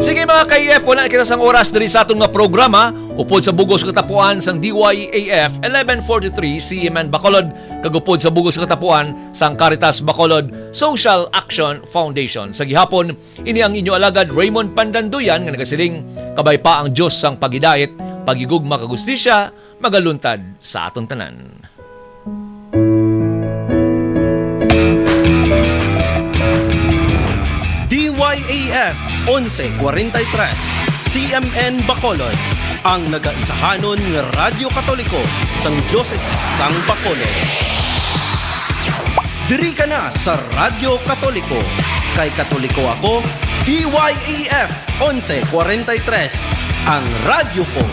Sige Sige mga ka-EF, wala na kita sang oras diri sa atong nga programa. Upod sa bugos katapuan sang DYAF 1143 CMN Bacolod, kagupod sa bugos katapuan sang Caritas Bacolod Social Action Foundation. Sa gihapon, ini ang inyo alagad Raymond Pandanduyan nga nagasiling kabay pa ang Dios sang pagidait, pagigugma kagustisya, magaluntad sa aton tanan. DYAF 1143 CMN Bacolod, ang nagaisahanon nga Radyo Katoliko sang Diocese sang Bacolod. Diri ka na sa Radyo Katoliko. Kay Katoliko ako, DYAF 1143, ang radyo ko.